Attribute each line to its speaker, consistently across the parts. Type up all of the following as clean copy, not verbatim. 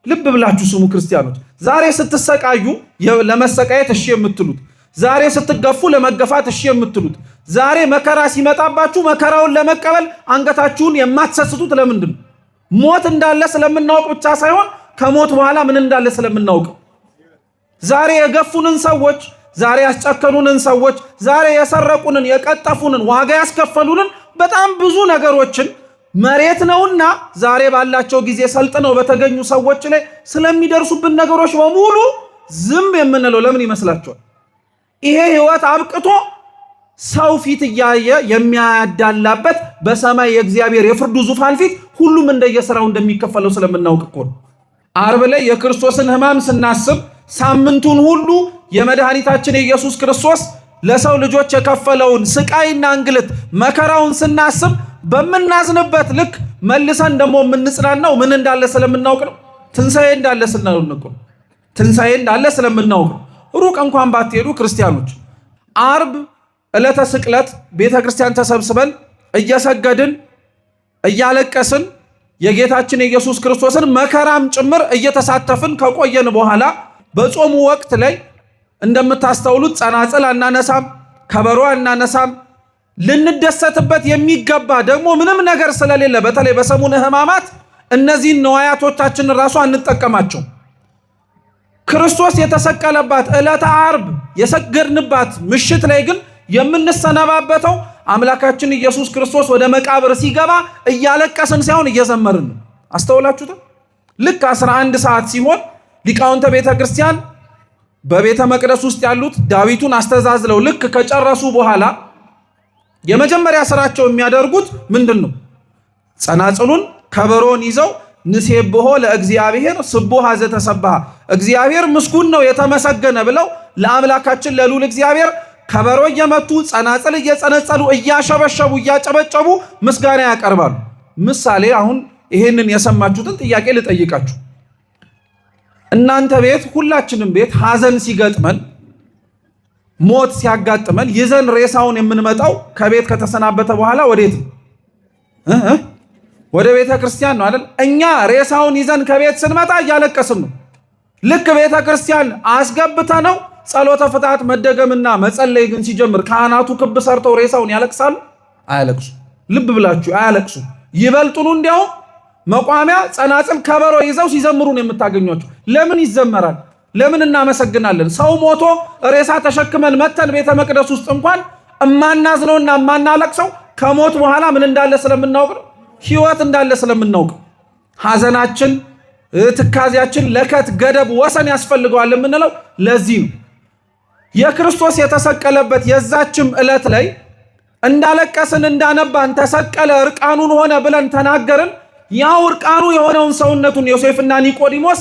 Speaker 1: ልብ ብላችሁ ስሙ ክርስቲያኖች። ዛሬ ስትሰቃዩ ለመሰቃየት እሺ የምትሉት፣ ዛሬ ስትገፉ ለመገፋት እሺ የምትሉት፣ ዛሬ መከራ ሲመጣባችሁ መከራውን ለመቀበል አንገታችሁን የማትሰስቱት ለምንድን ነው? ሞት እንዳለ ስለምናውቅ ብቻ ሳይሆን ከሞት በኋላ ምን እንዳለ ስለምናውቅ። ዛሬ የገፉንን ሰዎች፣ ዛሬ ያስጨከኑንን ሰዎች፣ ዛሬ የሰረቁንን፣ የቀጠፉንን፣ ዋጋ ያስከፈሉንን በጣም ብዙ ነገሮችን መሬት ነውና ዛሬ ባላቸው ጊዜ ሰልጥነው በተገኙ ሰዎች ላይ ስለሚደርሱብን ነገሮች በሙሉ ዝም የምንለው ለምን ይመስላችኋል? ይሄ ህይወት አብቅቶ ሰው ፊት እያየ የሚያዳላበት በሰማይ የእግዚአብሔር የፍርዱ ዙፋን ፊት ሁሉም እንደየሥራው እንደሚከፈለው ስለምናውቅ እኮ ነው። ዓርብ ላይ የክርስቶስን ሕማም ስናስብ ሳምንቱን ሁሉ የመድኃኒታችን የኢየሱስ ክርስቶስ ለሰው ልጆች የከፈለውን ስቃይና እንግልት መከራውን ስናስብ በምናዝንበት ልክ መልሰን ደግሞ የምንጽናናው ምን እንዳለ ስለምናውቅ ነው። ትንሣኤ እንዳለ ስለምናውቅ ነው። ትንሣኤ እንዳለ ስለምናውቅ ነው። ሩቅ እንኳን ባትሄዱ ክርስቲያኖች፣ ዓርብ ዕለተ ስቅለት ቤተ ክርስቲያን ተሰብስበን እየሰገድን እያለቀስን የጌታችን የኢየሱስ ክርስቶስን መከራም ጭምር እየተሳተፍን ከቆየን በኋላ በጾሙ ወቅት ላይ እንደምታስተውሉት ጸናጽል አናነሳም፣ ከበሮ አናነሳም። ልንደሰትበት የሚገባ ደግሞ ምንም ነገር ስለሌለ በተለይ በሰሙነ ሕማማት እነዚህን ነዋያቶቻችን ራሱ አንጠቀማቸው። ክርስቶስ የተሰቀለባት ዕለተ ዓርብ የሰገድንባት ምሽት ላይ ግን የምንሰነባበተው አምላካችን ኢየሱስ ክርስቶስ ወደ መቃብር ሲገባ እያለቀስን ሳይሆን እየዘመርን ነው። አስተውላችሁት? ልክ 11 ሰዓት ሲሆን ሊቃውንተ ቤተ ክርስቲያን በቤተ መቅደስ ውስጥ ያሉት ዳዊቱን አስተዛዝለው ልክ ከጨረሱ በኋላ የመጀመሪያ ስራቸው የሚያደርጉት ምንድን ነው? ጸናጽሉን ከበሮን ይዘው ንሴብሖ ለእግዚአብሔር ስቡሐ ዘተሰብሐ፣ እግዚአብሔር ምስጉን ነው የተመሰገነ ብለው ለአምላካችን ለልዑል እግዚአብሔር ከበሮ እየመቱ ጸናጽል እየጸነጸሉ እያሸበሸቡ እያጨበጨቡ ምስጋና ያቀርባሉ። ምሳሌ አሁን ይሄንን የሰማችሁትን ጥያቄ ልጠይቃችሁ። እናንተ ቤት ሁላችንም ቤት ሐዘን ሲገጥመን ሞት ሲያጋጥመን ይዘን ሬሳውን የምንመጣው ከቤት ከተሰናበተ በኋላ ወዴት ነው? ወደ ቤተ ክርስቲያን ነው አይደል? እኛ ሬሳውን ይዘን ከቤት ስንመጣ እያለቀስን ነው። ልክ ቤተ ክርስቲያን አስገብተ ነው ጸሎተ ፍትሐት መደገምና መጸለይ ግን ሲጀምር ካህናቱ ክብ ሰርተው ሬሳውን ያለቅሳሉ? አያለቅሱ። ልብ ብላችሁ አያለቅሱ። ይበልጡኑ እንዲያው መቋሚያ ጸናጽል ከበሮ ይዘው ሲዘምሩን የምታገኟቸው። ለምን ይዘመራል? ለምን እናመሰግናለን? ሰው ሞቶ ሬሳ ተሸክመን መተን ቤተ መቅደስ ውስጥ እንኳን እማናዝነውና እማናለቅሰው ከሞት በኋላ ምን እንዳለ ስለምናውቅ ነው። ሕይወት እንዳለ ስለምናውቅ ሐዘናችን፣ ትካዜያችን ለከት ገደብ ወሰን ያስፈልገዋል የምንለው ለዚህ ነው። የክርስቶስ የተሰቀለበት የዛችም ዕለት ላይ እንዳለቀስን እንዳነባን ተሰቀለ እርቃኑን ሆነ ብለን ተናገርን። ያው እርቃኑ የሆነውን ሰውነቱን ዮሴፍና ኒቆዲሞስ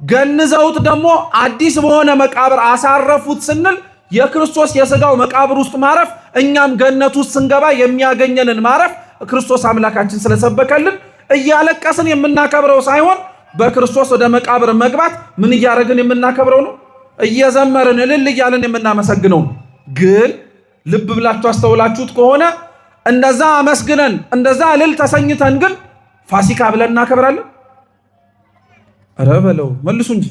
Speaker 1: ገንዘውት ደግሞ አዲስ በሆነ መቃብር አሳረፉት ስንል የክርስቶስ የሥጋው መቃብር ውስጥ ማረፍ እኛም ገነት ውስጥ ስንገባ የሚያገኘንን ማረፍ ክርስቶስ አምላካችን ስለሰበከልን እያለቀስን የምናከብረው ሳይሆን በክርስቶስ ወደ መቃብር መግባት ምን እያደረግን የምናከብረው ነው? እየዘመርን እልል እያልን የምናመሰግነው ነው። ግን ልብ ብላችሁ አስተውላችሁት ከሆነ እንደዛ አመስግነን እንደዛ እልል ተሰኝተን ግን ፋሲካ ብለን እናከብራለን? ኧረ በለው መልሱ እንጂ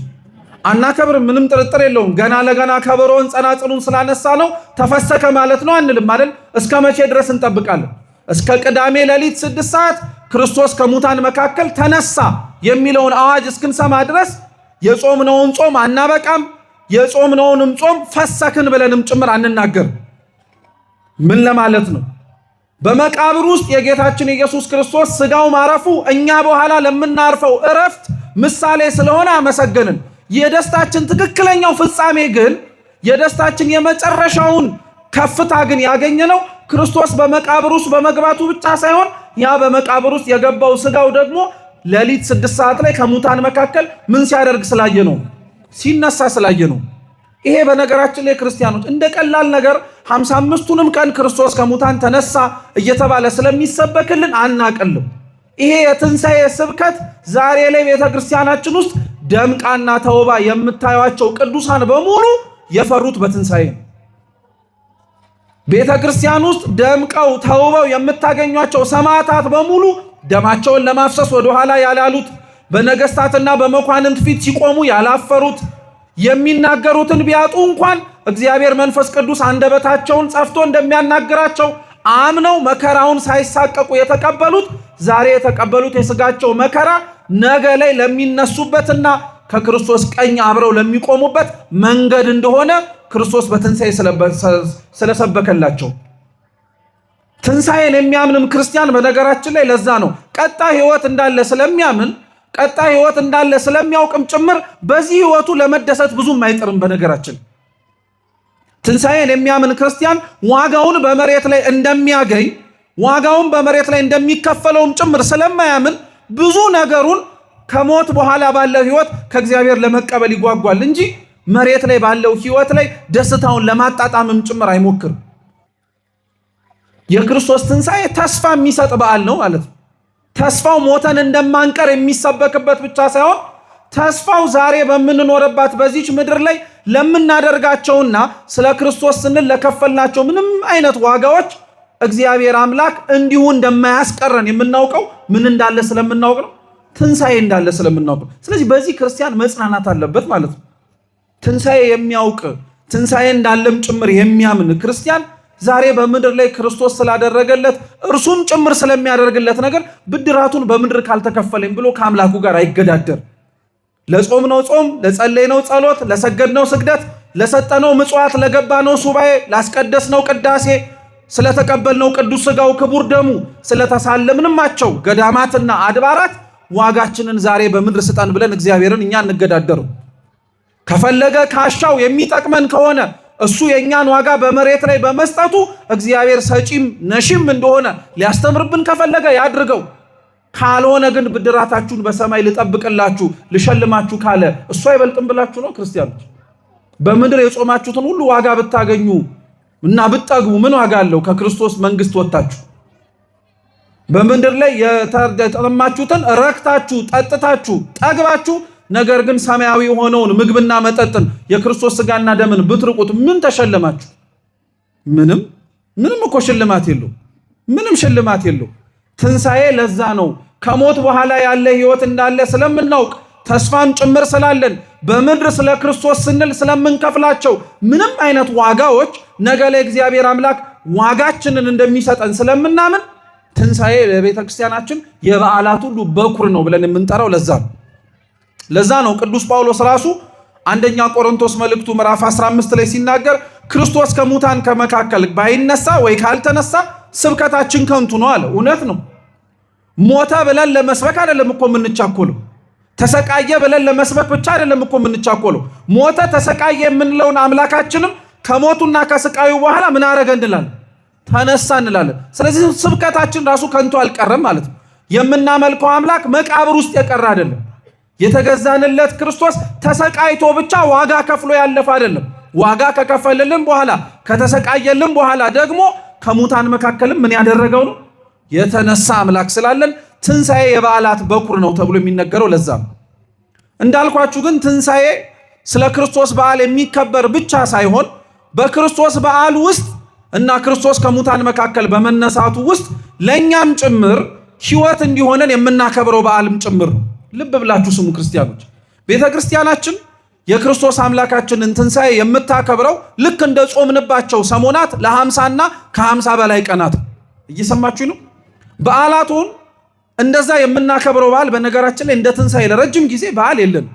Speaker 1: አናከብርም። ምንም ጥርጥር የለውም። ገና ለገና ከበሮን ጸናጽሉን ስላነሳ ነው ተፈሰከ ማለት ነው አንልም አይደል? እስከ መቼ ድረስ እንጠብቃለን? እስከ ቅዳሜ ሌሊት 6 ሰዓት ክርስቶስ ከሙታን መካከል ተነሳ የሚለውን አዋጅ እስክንሰማ ድረስ የጾምነውን ጾም አናበቃም። የጾምነውንም ጾም ፈሰክን ብለንም ጭምር አንናገር። ምን ለማለት ነው? በመቃብር ውስጥ የጌታችን የኢየሱስ ክርስቶስ ሥጋው ማረፉ እኛ በኋላ ለምናርፈው እረፍት ምሳሌ ስለሆነ አመሰገንን። የደስታችን ትክክለኛው ፍጻሜ ግን የደስታችን የመጨረሻውን ከፍታ ግን ያገኘነው ክርስቶስ በመቃብር ውስጥ በመግባቱ ብቻ ሳይሆን ያ በመቃብር ውስጥ የገባው ሥጋው ደግሞ ሌሊት 6 ሰዓት ላይ ከሙታን መካከል ምን ሲያደርግ ስላየ ነው፣ ሲነሳ ስላየ ነው። ይሄ በነገራችን ላይ ክርስቲያኖች እንደ ቀላል ነገር 55ቱንም ቀን ክርስቶስ ከሙታን ተነሳ እየተባለ ስለሚሰበክልን አናቀልም። ይሄ የትንሣኤ ስብከት ዛሬ ላይ ቤተክርስቲያናችን ውስጥ ደምቃና ተውባ የምታዩቸው ቅዱሳን በሙሉ የፈሩት በትንሣኤ ነው። ቤተክርስቲያን ውስጥ ደምቀው ተውበው የምታገኟቸው ሰማዕታት በሙሉ ደማቸውን ለማፍሰስ ወደኋላ ያላሉት፣ በነገስታትና በመኳንንት ፊት ሲቆሙ ያላፈሩት የሚናገሩትን ቢያጡ እንኳን እግዚአብሔር መንፈስ ቅዱስ አንደበታቸውን ጸፍቶ እንደሚያናግራቸው አምነው መከራውን ሳይሳቀቁ የተቀበሉት ዛሬ የተቀበሉት የሥጋቸው መከራ ነገ ላይ ለሚነሱበትና ከክርስቶስ ቀኝ አብረው ለሚቆሙበት መንገድ እንደሆነ ክርስቶስ በትንሣኤ ስለሰበከላቸው ትንሣኤን የሚያምንም ክርስቲያን በነገራችን ላይ ለዛ ነው ቀጣይ ሕይወት እንዳለ ስለሚያምን ቀጣይ ሕይወት እንዳለ ስለሚያውቅም ጭምር በዚህ ሕይወቱ ለመደሰት ብዙም አይጥርም። በነገራችን ትንሣኤን የሚያምን ክርስቲያን ዋጋውን በመሬት ላይ እንደሚያገኝ ዋጋውን በመሬት ላይ እንደሚከፈለውም ጭምር ስለማያምን ብዙ ነገሩን ከሞት በኋላ ባለው ሕይወት ከእግዚአብሔር ለመቀበል ይጓጓል እንጂ መሬት ላይ ባለው ሕይወት ላይ ደስታውን ለማጣጣምም ጭምር አይሞክርም። የክርስቶስ ትንሣኤ ተስፋ የሚሰጥ በዓል ነው ማለት ነው። ተስፋው ሞተን እንደማንቀር የሚሰበክበት ብቻ ሳይሆን ተስፋው ዛሬ በምንኖርባት በዚች ምድር ላይ ለምናደርጋቸውና ስለ ክርስቶስ ስንል ለከፈልናቸው ምንም አይነት ዋጋዎች እግዚአብሔር አምላክ እንዲሁ እንደማያስቀረን የምናውቀው ምን እንዳለ ስለምናውቅ ነው። ትንሣኤ እንዳለ ስለምናውቅ። ስለዚህ በዚህ ክርስቲያን መጽናናት አለበት ማለት ነው። ትንሣኤ የሚያውቅ ትንሣኤ እንዳለም ጭምር የሚያምን ክርስቲያን ዛሬ በምድር ላይ ክርስቶስ ስላደረገለት እርሱም ጭምር ስለሚያደርግለት ነገር ብድራቱን በምድር ካልተከፈለኝ ብሎ ከአምላኩ ጋር አይገዳደር። ለጾምነው ጾም፣ ለጸለይነው ጸሎት፣ ለሰገድነው ስግደት፣ ለሰጠነው ምጽዋት፣ ለገባነው ሱባኤ፣ ላስቀደስነው ቅዳሴ፣ ስለተቀበልነው ቅዱስ ሥጋው ክቡር ደሙ፣ ስለተሳለምንማቸው ገዳማትና አድባራት ዋጋችንን ዛሬ በምድር ስጠን ብለን እግዚአብሔርን እኛ እንገዳደሩ። ከፈለገ ካሻው የሚጠቅመን ከሆነ እሱ የኛን ዋጋ በመሬት ላይ በመስጠቱ እግዚአብሔር ሰጪም ነሺም እንደሆነ ሊያስተምርብን ከፈለገ ያድርገው። ካልሆነ ግን ብድራታችሁን በሰማይ ልጠብቅላችሁ ልሸልማችሁ ካለ እሱ አይበልጥም ብላችሁ ነው ክርስቲያኖች? በምድር የጾማችሁትን ሁሉ ዋጋ ብታገኙ እና ብትጠግቡ ምን ዋጋ አለው? ከክርስቶስ መንግስት ወጣችሁ በምድር ላይ የተጠማችሁትን ረክታችሁ ጠጥታችሁ ጠግባችሁ ነገር ግን ሰማያዊ የሆነውን ምግብና መጠጥን የክርስቶስ ሥጋና ደምን ብትርቁት ምን ተሸለማችሁ? ምንም እኮ ሽልማት የለው። ምንም ሽልማት የለው። ትንሣኤ ለዛ ነው ከሞት በኋላ ያለ ሕይወት እንዳለ ስለምናውቅ ተስፋም ጭምር ስላለን በምድር ስለ ክርስቶስ ስንል ስለምንከፍላቸው ምንም አይነት ዋጋዎች ነገ ላይ እግዚአብሔር አምላክ ዋጋችንን እንደሚሰጠን ስለምናምን ትንሣኤ ለቤተ ክርስቲያናችን የበዓላት ሁሉ በኩር ነው ብለን የምንጠራው ለዛ ነው ቅዱስ ጳውሎስ ራሱ አንደኛ ቆሮንቶስ መልእክቱ ምዕራፍ 15 ላይ ሲናገር ክርስቶስ ከሙታን ከመካከል ባይነሳ ወይ ካልተነሳ ስብከታችን ከንቱ ነው አለ። እውነት ነው። ሞተ ብለን ለመስበክ አይደለም እኮ የምንቻኮለው። ተሰቃየ ብለን ለመስበክ ብቻ አይደለም እኮ የምንቻኮለው። ሞተ ተሰቃየ የምንለውን አምላካችንም ከሞቱና ከስቃዩ በኋላ ምን አረገ እንላለን? ተነሳ እንላለን። ስለዚህ ስብከታችን ራሱ ከንቱ አልቀረም ማለት ነው። የምናመልከው አምላክ መቃብር ውስጥ የቀረ አይደለም። የተገዛንለት ክርስቶስ ተሰቃይቶ ብቻ ዋጋ ከፍሎ ያለፈ አይደለም። ዋጋ ከከፈልልን በኋላ ከተሰቃየልን በኋላ ደግሞ ከሙታን መካከልም ምን ያደረገው ነው? የተነሳ አምላክ ስላለን ትንሣኤ የበዓላት በኩር ነው ተብሎ የሚነገረው ለዛ ነው። እንዳልኳችሁ ግን ትንሣኤ ስለ ክርስቶስ በዓል የሚከበር ብቻ ሳይሆን በክርስቶስ በዓል ውስጥ እና ክርስቶስ ከሙታን መካከል በመነሳቱ ውስጥ ለእኛም ጭምር ሕይወት እንዲሆነን የምናከብረው በዓልም ጭምር ነው። ልብ ብላችሁ ስሙ ክርስቲያኖች። ቤተ ክርስቲያናችን የክርስቶስ አምላካችንን ትንሣኤ የምታከብረው ልክ እንደ ጾምንባቸው ሰሞናት ለ50 እና ከ50 በላይ ቀናት። እየሰማችሁ ነው። በዓላቱን እንደዛ የምናከብረው በዓል በነገራችን ላይ እንደ ትንሣኤ ለረጅም ጊዜ በዓል የለን።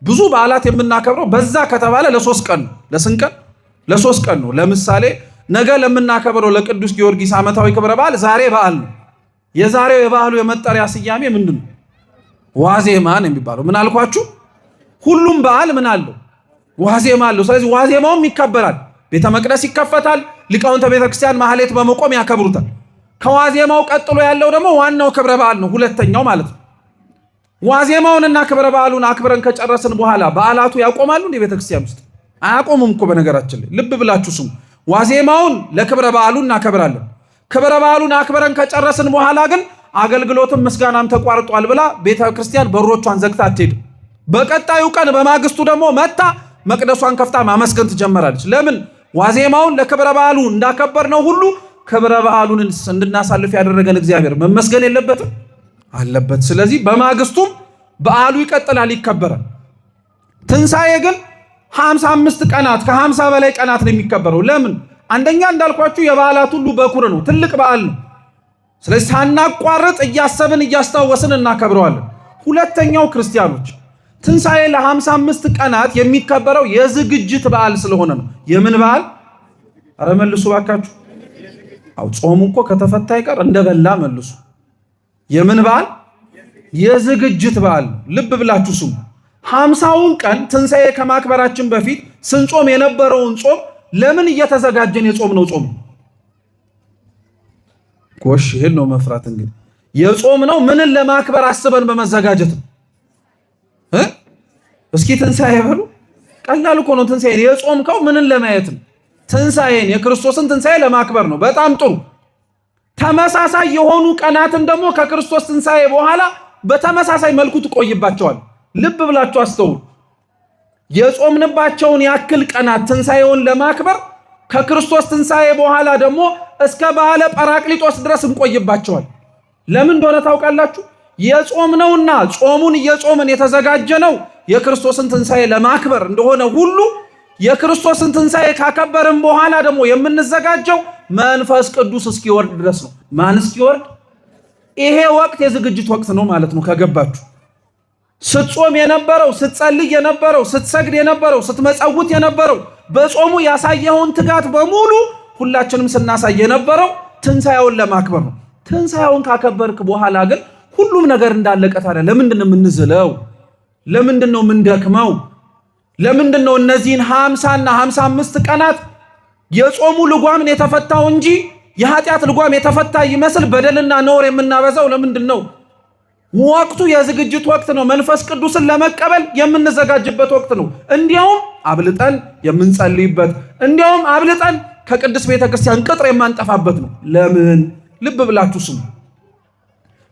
Speaker 1: ብዙ በዓላት የምናከብረው በዛ ከተባለ ለ3 ቀን ነው። ለስንት ቀን? ለ3 ቀን ነው። ለምሳሌ ነገ ለምናከብረው ለቅዱስ ጊዮርጊስ ዓመታዊ ክብረ በዓል ዛሬ በዓል ነው። የዛሬው የበዓሉ የመጠሪያ ስያሜ ምንድን ነው? ዋዜማ ነው የሚባለው። ምን አልኳችሁ? ሁሉም በዓል ምን አለው? ዋዜማ አለው። ስለዚህ ዋዜማውም ይከበራል። ቤተ መቅደስ ይከፈታል። ሊቃውንተ ቤተ ክርስቲያን ማህሌት በመቆም ያከብሩታል። ከዋዜማው ቀጥሎ ያለው ደግሞ ዋናው ክብረ በዓል ነው፣ ሁለተኛው ማለት ነው። ዋዜማውንና ክብረ በዓሉን አክብረን ከጨረስን በኋላ በዓላቱ ያቆማሉ እንደ ቤተ ክርስቲያን ውስጥ? አያቆሙም እኮ በነገራችን ላይ። ልብ ብላችሁ ስሙ። ዋዜማውን ለክብረ በዓሉ እናከብራለን። ክብረ በዓሉን አክብረን ከጨረስን በኋላ ግን አገልግሎትም ምስጋናም ተቋርጧል ብላ ቤተ ክርስቲያን በሮቿን ዘግታ አትሄድም። በቀጣዩ ቀን በማግስቱ ደግሞ መታ መቅደሷን ከፍታ ማመስገን ትጀምራለች። ለምን? ዋዜማውን ለክብረ በዓሉ እንዳከበር ነው ሁሉ ክብረ በዓሉን እንድናሳልፍ ያደረገን እግዚአብሔር መመስገን የለበትም? አለበት። ስለዚህ በማግስቱም በዓሉ ይቀጥላል፣ ይከበራል። ትንሣኤ ግን 55 ቀናት ከ50 በላይ ቀናት ነው የሚከበረው። ለምን? አንደኛ እንዳልኳችሁ የበዓላት ሁሉ በኩር ነው፣ ትልቅ በዓል ነው። ስለዚህ ሳናቋርጥ እያሰብን እያስታወስን እናከብረዋለን። ሁለተኛው ክርስቲያኖች ትንሣኤ ለ55 ቀናት የሚከበረው የዝግጅት በዓል ስለሆነ ነው። የምን በዓል? አረ መልሱ ባካችሁ። አው ጾሙ እኮ ከተፈታ ይቀር እንደበላ መልሱ። የምን በዓል? የዝግጅት በዓል። ልብ ብላችሁ ስሙ። 50ውን ቀን ትንሣኤ ከማክበራችን በፊት ስንጾም የነበረውን ጾም ለምን እየተዘጋጀን የጾምነው ጾም? ጎሽ ይሄን ነው መፍራት። እንግዲህ የጾምነው ምንን ለማክበር አስበን በመዘጋጀት ነው። እስኪ ትንሣኤ በሉ። ቀላል እኮ ነው። ትንሣኤን የጾምከው ምንን ለማየት ነው? ትንሣኤን የክርስቶስን ትንሣኤ ለማክበር ነው። በጣም ጥሩ። ተመሳሳይ የሆኑ ቀናትን ደግሞ ከክርስቶስ ትንሣኤ በኋላ በተመሳሳይ መልኩ ትቆይባቸዋል። ልብ ብላችሁ አስተውሉ። የጾምንባቸውን ያክል ቀናት ትንሣኤውን ለማክበር ከክርስቶስ ትንሣኤ በኋላ ደግሞ እስከ በዓለ ጰራቅሊጦስ ድረስ እንቆይባቸዋል። ለምን እንደሆነ ታውቃላችሁ? የጾምነውና ጾሙን እየጾምን የተዘጋጀነው የክርስቶስን ትንሣኤ ለማክበር እንደሆነ ሁሉ የክርስቶስን ትንሣኤ ካከበርን በኋላ ደግሞ የምንዘጋጀው መንፈስ ቅዱስ እስኪወርድ ድረስ ነው። ማን እስኪወርድ? ይሄ ወቅት የዝግጅት ወቅት ነው ማለት ነው። ከገባችሁ ስትጾም የነበረው፣ ስትጸልይ የነበረው፣ ስትሰግድ የነበረው፣ ስትመጸውት የነበረው በጾሙ ያሳየውን ትጋት በሙሉ ሁላችንም ስናሳይ የነበረው ትንሣኤውን ለማክበር ነው። ትንሣኤውን ካከበርክ በኋላ ግን ሁሉም ነገር እንዳለቀ ታዲያ ለምንድን ነው የምንዝለው? ለምንድን ነው የምንደክመው? ለምንድን ነው እነዚህን 50 እና 55 ቀናት የጾሙ ልጓምን የተፈታው እንጂ የኃጢአት ልጓም የተፈታ ይመስል በደልና ነውር የምናበዛው ለምንድን ነው? ወቅቱ የዝግጅት ወቅት ነው። መንፈስ ቅዱስን ለመቀበል የምንዘጋጅበት ወቅት ነው። እንዲያውም አብልጠን የምንጸልይበት፣ እንዲያውም አብልጠን ከቅድስት ቤተክርስቲያን ቅጥር የማንጠፋበት ነው። ለምን? ልብ ብላችሁ ስሙ።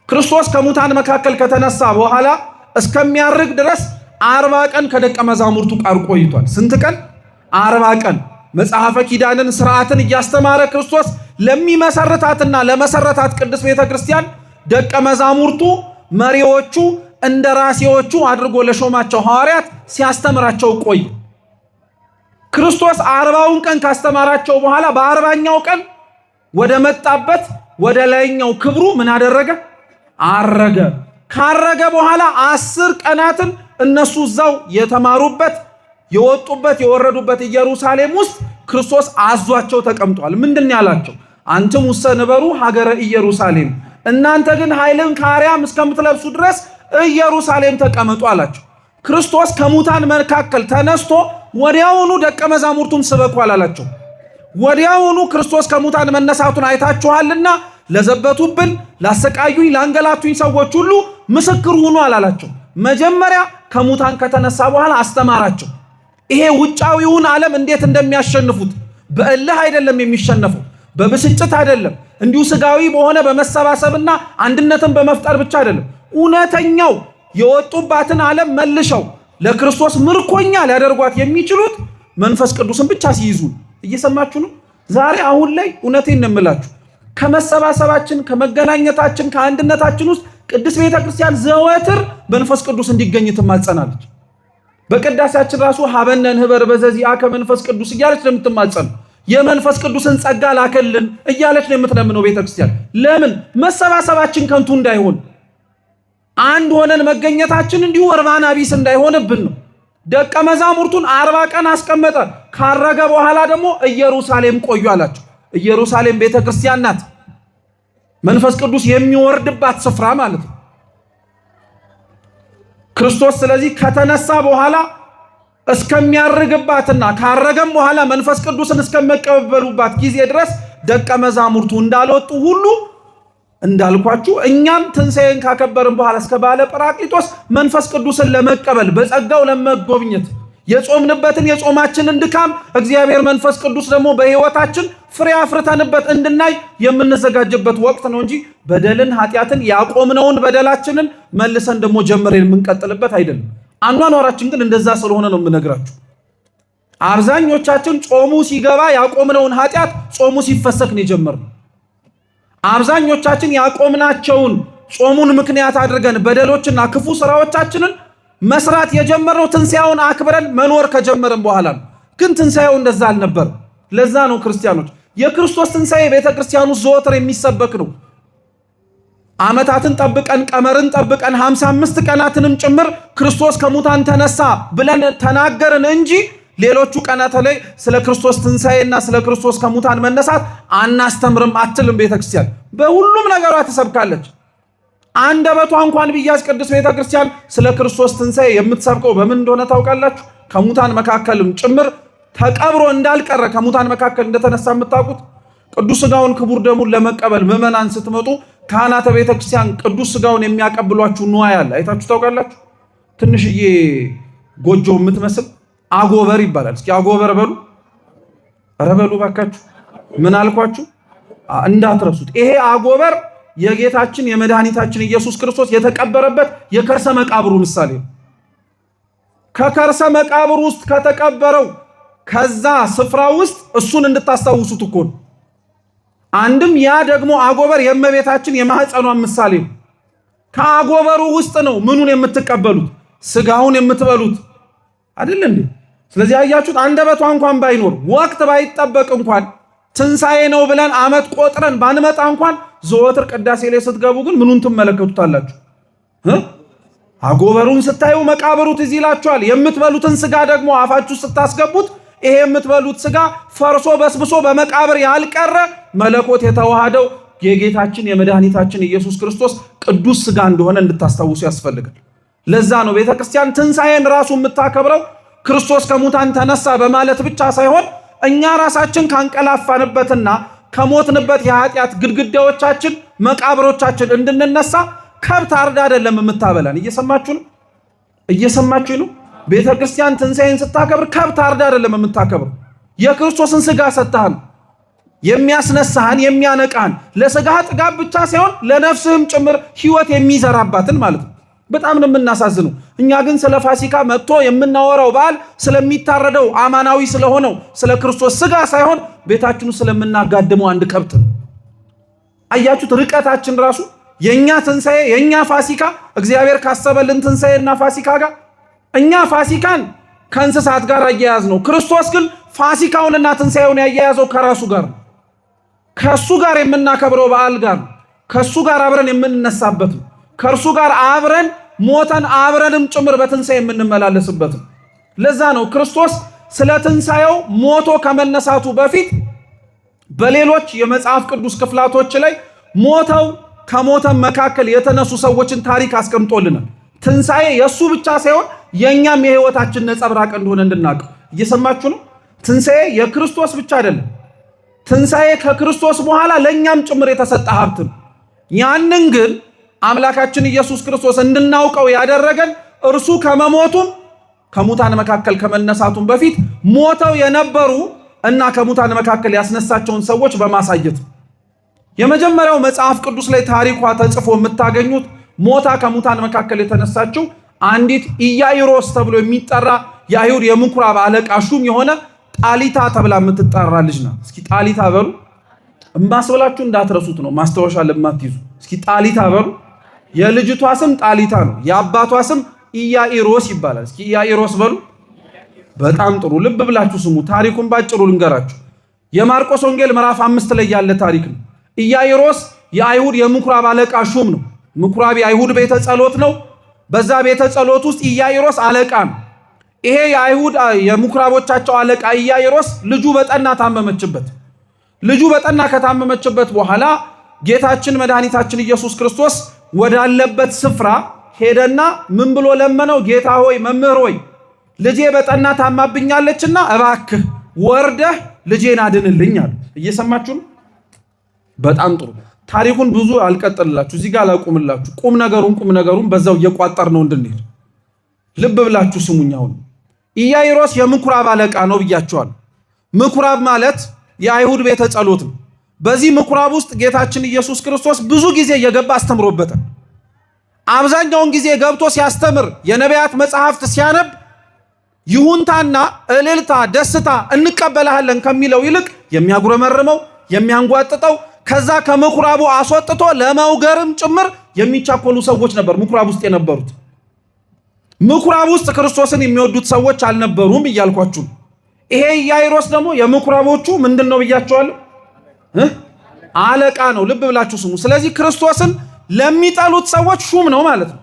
Speaker 1: ክርስቶስ ከሙታን መካከል ከተነሳ በኋላ እስከሚያርግ ድረስ 40 ቀን ከደቀ መዛሙርቱ ጋር ቆይቷል። ስንት ቀን? 40 ቀን። መጽሐፈ ኪዳንን ስርዓትን እያስተማረ ክርስቶስ ለሚመሰርታትና ለመሰረታት ቅድስት ቤተክርስቲያን ደቀ መዛሙርቱ መሪዎቹ እንደራሴዎቹ አድርጎ ለሾማቸው ሐዋርያት ሲያስተምራቸው ቆይ። ክርስቶስ 40ውን ቀን ካስተማራቸው በኋላ በ40ኛው ቀን ወደ መጣበት ወደ ላይኛው ክብሩ ምን አደረገ? አረገ። ካረገ በኋላ 10 ቀናትን እነሱ እዛው የተማሩበት የወጡበት የወረዱበት ኢየሩሳሌም ውስጥ ክርስቶስ አዟቸው ተቀምጧል። ምንድን ያላቸው? አንትም ውስተ ንበሩ ሀገረ ኢየሩሳሌም፣ እናንተ ግን ኃይልን ከአርያም እስከምትለብሱ ድረስ ኢየሩሳሌም ተቀመጡ አላቸው። ክርስቶስ ከሙታን መካከል ተነስቶ ወዲያውኑ ደቀ መዛሙርቱን ስበኩ አላላቸው። ወዲያውኑ ክርስቶስ ከሙታን መነሳቱን አይታችኋልና ለዘበቱብን፣ ላሰቃዩኝ፣ ላንገላቱኝ ሰዎች ሁሉ ምስክር ሁኑ አላላቸው። መጀመሪያ ከሙታን ከተነሳ በኋላ አስተማራቸው። ይሄ ውጫዊውን ዓለም እንዴት እንደሚያሸንፉት በእልህ አይደለም የሚሸነፈው፣ በብስጭት አይደለም፣ እንዲሁ ስጋዊ በሆነ በመሰባሰብና አንድነትን በመፍጠር ብቻ አይደለም። እውነተኛው የወጡባትን ዓለም መልሸው ለክርስቶስ ምርኮኛ ሊያደርጓት የሚችሉት መንፈስ ቅዱስን ብቻ ሲይዙ። እየሰማችሁ ነው? ዛሬ አሁን ላይ እውነቴን ነው የምላችሁ፣ ከመሰባሰባችን ከመገናኘታችን ከአንድነታችን ውስጥ ቅድስት ቤተክርስቲያን ዘወትር መንፈስ ቅዱስ እንዲገኝ ትማጸናለች። በቅዳሴያችን ራሱ ሀበነ ንህበር በዘዚአከ መንፈስ ቅዱስ እያለች ነው የምትማጸነው። የመንፈስ ቅዱስን ጸጋ ላከልን እያለች ነው የምትለምነው ቤተክርስቲያን። ለምን? መሰባሰባችን ከንቱ እንዳይሆን፣ አንድ ሆነን መገኘታችን እንዲሁ እርባና ቢስ እንዳይሆንብን ነው። ደቀ መዛሙርቱን 40 ቀን አስቀመጠ። ካረገ በኋላ ደግሞ ኢየሩሳሌም ቆዩ አላቸው። ኢየሩሳሌም ቤተክርስቲያን ናት፣ መንፈስ ቅዱስ የሚወርድባት ስፍራ ማለት ነው። ክርስቶስ ስለዚህ ከተነሳ በኋላ እስከሚያርግባትና ካረገም በኋላ መንፈስ ቅዱስን እስከመቀበሉባት ጊዜ ድረስ ደቀ መዛሙርቱ እንዳልወጡ ሁሉ እንዳልኳችሁ እኛም ትንሣኤን ካከበርን በኋላ እስከ በዓለ ጰራቅሊጦስ መንፈስ ቅዱስን ለመቀበል በጸጋው ለመጎብኘት የጾምንበትን የጾማችንን ድካም እግዚአብሔር መንፈስ ቅዱስ ደግሞ በሕይወታችን ፍሬ አፍርተንበት እንድናይ የምንዘጋጅበት ወቅት ነው እንጂ በደልን ኃጢአትን ያቆምነውን በደላችንን መልሰን ደግሞ ጀምረን የምንቀጥልበት አይደለም። አኗኗራችን ግን እንደዛ ስለሆነ ነው የምነግራችሁ። አብዛኞቻችን ጾሙ ሲገባ ያቆምነውን ኃጢአት ጾሙ ሲፈሰክ ነው የጀመርነው። አብዛኞቻችን ያቆምናቸውን ጾሙን ምክንያት አድርገን በደሎችና ክፉ ስራዎቻችንን መስራት የጀመርነው ትንሣኤውን አክብረን መኖር ከጀመርን በኋላ ነው። ግን ትንሣኤው እንደዛ አልነበር። ለዛ ነው ክርስቲያኖች የክርስቶስ ትንሣኤ ቤተክርስቲያን ውስጥ ዘወትር የሚሰበክ ነው። ዓመታትን ጠብቀን ቀመርን ጠብቀን 55 ቀናትንም ጭምር ክርስቶስ ከሙታን ተነሳ ብለን ተናገርን እንጂ ሌሎቹ ቀናት ላይ ስለ ክርስቶስ ትንሣኤና ስለ ክርስቶስ ከሙታን መነሳት አናስተምርም አትልም ቤተክርስቲያን። በሁሉም ነገሯ ትሰብካለች። አንደበቷ እንኳን ቢያዝ ቅዱስ ቤተክርስቲያን ስለ ክርስቶስ ትንሣኤ የምትሰብከው በምን እንደሆነ ታውቃላችሁ? ከሙታን መካከልም ጭምር ተቀብሮ እንዳልቀረ ከሙታን መካከል እንደተነሳ የምታውቁት ቅዱስ ሥጋውን ክቡር ደሙን ለመቀበል ምዕመናን ስትመጡ ካህናተ ቤተክርስቲያን ቅዱስ ሥጋውን የሚያቀብሏችሁ ንዋይ አለ። አይታችሁ ታውቃላችሁ? ትንሽዬ ጎጆ የምትመስል አጎበር ይባላል። እስኪ አጎበር በሉ። ኧረ በሉ ባካችሁ። ምን አልኳችሁ? እንዳትረሱት። ይሄ አጎበር የጌታችን የመድኃኒታችን ኢየሱስ ክርስቶስ የተቀበረበት የከርሰ መቃብሩ ምሳሌ ነው። ከከርሰ መቃብሩ ውስጥ ከተቀበረው ከዛ ስፍራ ውስጥ እሱን እንድታስታውሱት እኮ ነው። አንድም ያ ደግሞ አጎበር የእመቤታችን የማህፀኗን ምሳሌ ነው። ከአጎበሩ ውስጥ ነው ምኑን የምትቀበሉት? ስጋውን የምትበሉት አይደል እንዴ? ስለዚህ አያችሁት፣ አንደበቷ እንኳን ባይኖር ወቅት ባይጠበቅ እንኳን ትንሣኤ ነው ብለን ዓመት ቆጥረን ባንመጣ እንኳን ዘወትር ቅዳሴ ላይ ስትገቡ ግን ምኑን ትመለከቱታላችሁ? አጎበሩን ስታዩ መቃብሩ ትዝ ይላችኋል። የምትበሉትን ስጋ ደግሞ አፋችሁ ስታስገቡት ይሄ የምትበሉት ስጋ ፈርሶ በስብሶ በመቃብር ያልቀረ መለኮት የተዋሃደው የጌታችን የመድኃኒታችን ኢየሱስ ክርስቶስ ቅዱስ ስጋ እንደሆነ እንድታስታውሱ ያስፈልጋል። ለዛ ነው ቤተክርስቲያን ትንሣኤን ራሱ የምታከብረው ክርስቶስ ከሙታን ተነሳ በማለት ብቻ ሳይሆን እኛ ራሳችን ካንቀላፋንበትና ከሞትንበት የኃጢአት ግድግዳዎቻችን መቃብሮቻችን እንድንነሳ ከብት አርዳ አይደለም የምታበላን። እየሰማችሁ ነው? ቤተክርስቲያን ትንሣኤን ስታከብር ከብት አርዳ አይደለም የምታከብር። የክርስቶስን ስጋ ሰጥተሃን የሚያስነሳህን የሚያነቃህን ለስጋህ ጥጋብ ብቻ ሳይሆን ለነፍስህም ጭምር ህይወት የሚዘራባትን ማለት ነው። በጣም ነው የምናሳዝነው። እኛ ግን ስለ ፋሲካ መጥቶ የምናወራው በዓል ስለሚታረደው አማናዊ ስለሆነው ስለ ክርስቶስ ስጋ ሳይሆን ቤታችኑ ስለምናጋድመው አንድ ከብት ነው። አያችሁት? ርቀታችን ራሱ የኛ ትንሣኤ የኛ ፋሲካ እግዚአብሔር ካሰበልን ትንሣኤና ፋሲካ ጋር እኛ ፋሲካን ከእንስሳት ጋር አያያዝ ነው። ክርስቶስ ግን ፋሲካውንና ትንሣኤውን ያያያዘው ከራሱ ጋር ነው። ከሱ ጋር የምናከብረው በዓል ጋር ነው። ከሱ ጋር አብረን የምንነሳበት ነው። ከእርሱ ጋር አብረን ሞተን አብረንም ጭምር በትንሣኤ የምንመላለስበት ነው። ለዛ ነው ክርስቶስ ስለ ትንሣኤው ሞቶ ከመነሳቱ በፊት በሌሎች የመጽሐፍ ቅዱስ ክፍላቶች ላይ ሞተው ከሞተን መካከል የተነሱ ሰዎችን ታሪክ አስቀምጦልናል። ትንሣኤ የእሱ ብቻ ሳይሆን የእኛም የህይወታችን ነጸብራቅ እንደሆነ እንድናውቀው። እየሰማችሁ ነው? ትንሣኤ የክርስቶስ ብቻ አይደለም። ትንሣኤ ከክርስቶስ በኋላ ለእኛም ጭምር የተሰጠ ሀብት ነው። ያንን ግን አምላካችን ኢየሱስ ክርስቶስ እንድናውቀው ያደረገን እርሱ ከመሞቱም ከሙታን መካከል ከመነሳቱም በፊት ሞተው የነበሩ እና ከሙታን መካከል ያስነሳቸውን ሰዎች በማሳየት የመጀመሪያው መጽሐፍ ቅዱስ ላይ ታሪኳ ተጽፎ የምታገኙት ሞታ ከሙታን መካከል የተነሳችው አንዲት ኢያኢሮስ ተብሎ የሚጠራ የአይሁድ የምኩራብ አለቃ ሹም የሆነ ጣሊታ ተብላ የምትጠራ ልጅ ናት። እስኪ ጣሊታ በሉ። እማስበላችሁ እንዳትረሱት ነው፣ ማስታወሻ ለማትይዙ። እስኪ ጣሊታ በሉ። የልጅቷ ስም ጣሊታ ነው። የአባቷ ስም ኢያኢሮስ ይባላል። እስኪ ኢያኢሮስ በሉ። በጣም ጥሩ፣ ልብ ብላችሁ ስሙ። ታሪኩን ባጭሩ ልንገራችሁ። የማርቆስ ወንጌል ምዕራፍ 5 ላይ ያለ ታሪክ ነው። ኢያኢሮስ የአይሁድ የምኩራብ አለቃ ሹም ነው። ምኩራብ የአይሁድ ቤተ ጸሎት ነው። በዛ ቤተ ጸሎት ውስጥ ኢያኢሮስ አለቃ ነው። ይሄ የአይሁድ የምኩራቦቻቸው አለቃ ኢያኢሮስ ልጁ በጠና ታመመችበት። ልጁ በጠና ከታመመችበት በኋላ ጌታችን መድኃኒታችን ኢየሱስ ክርስቶስ ወዳለበት ስፍራ ሄደና ምን ብሎ ለመነው? ጌታ ሆይ መምህር ሆይ ልጄ በጠና ታማብኛለችና እባክህ ወርደህ ልጄን አድንልኝ አለ። እየሰማችሁ ነው? በጣም ጥሩ። ታሪኩን ብዙ አልቀጥልላችሁ፣ እዚህ ጋር ላቁምላችሁ። ቁም ነገሩን በዛው እየቋጠር ነው እንድንሄድ ልብ ብላችሁ ስሙኝ። አሁን ኢያኢሮስ የምኩራብ አለቃ ነው ብያችኋል። ምኩራብ ማለት የአይሁድ ቤተ ጸሎት ነው። በዚህ ምኩራብ ውስጥ ጌታችን ኢየሱስ ክርስቶስ ብዙ ጊዜ እየገባ አስተምሮበታል። አብዛኛውን ጊዜ ገብቶ ሲያስተምር የነቢያት መጽሐፍት ሲያነብ ይሁንታና እልልታ፣ ደስታ እንቀበልሃለን ከሚለው ይልቅ የሚያጉረመርመው የሚያንጓጥጠው ከዛ ከምኩራቡ አስወጥቶ ለመውገርም ጭምር የሚቻኮሉ ሰዎች ነበር ምኩራብ ውስጥ የነበሩት። ምኩራብ ውስጥ ክርስቶስን የሚወዱት ሰዎች አልነበሩም እያልኳችሁ። ይሄ ኢያኢሮስ ደግሞ የምኩራቦቹ ምንድነው ብያቸዋለሁ? አለቃ ነው። ልብ ብላችሁ ስሙ። ስለዚህ ክርስቶስን ለሚጠሉት ሰዎች ሹም ነው ማለት ነው።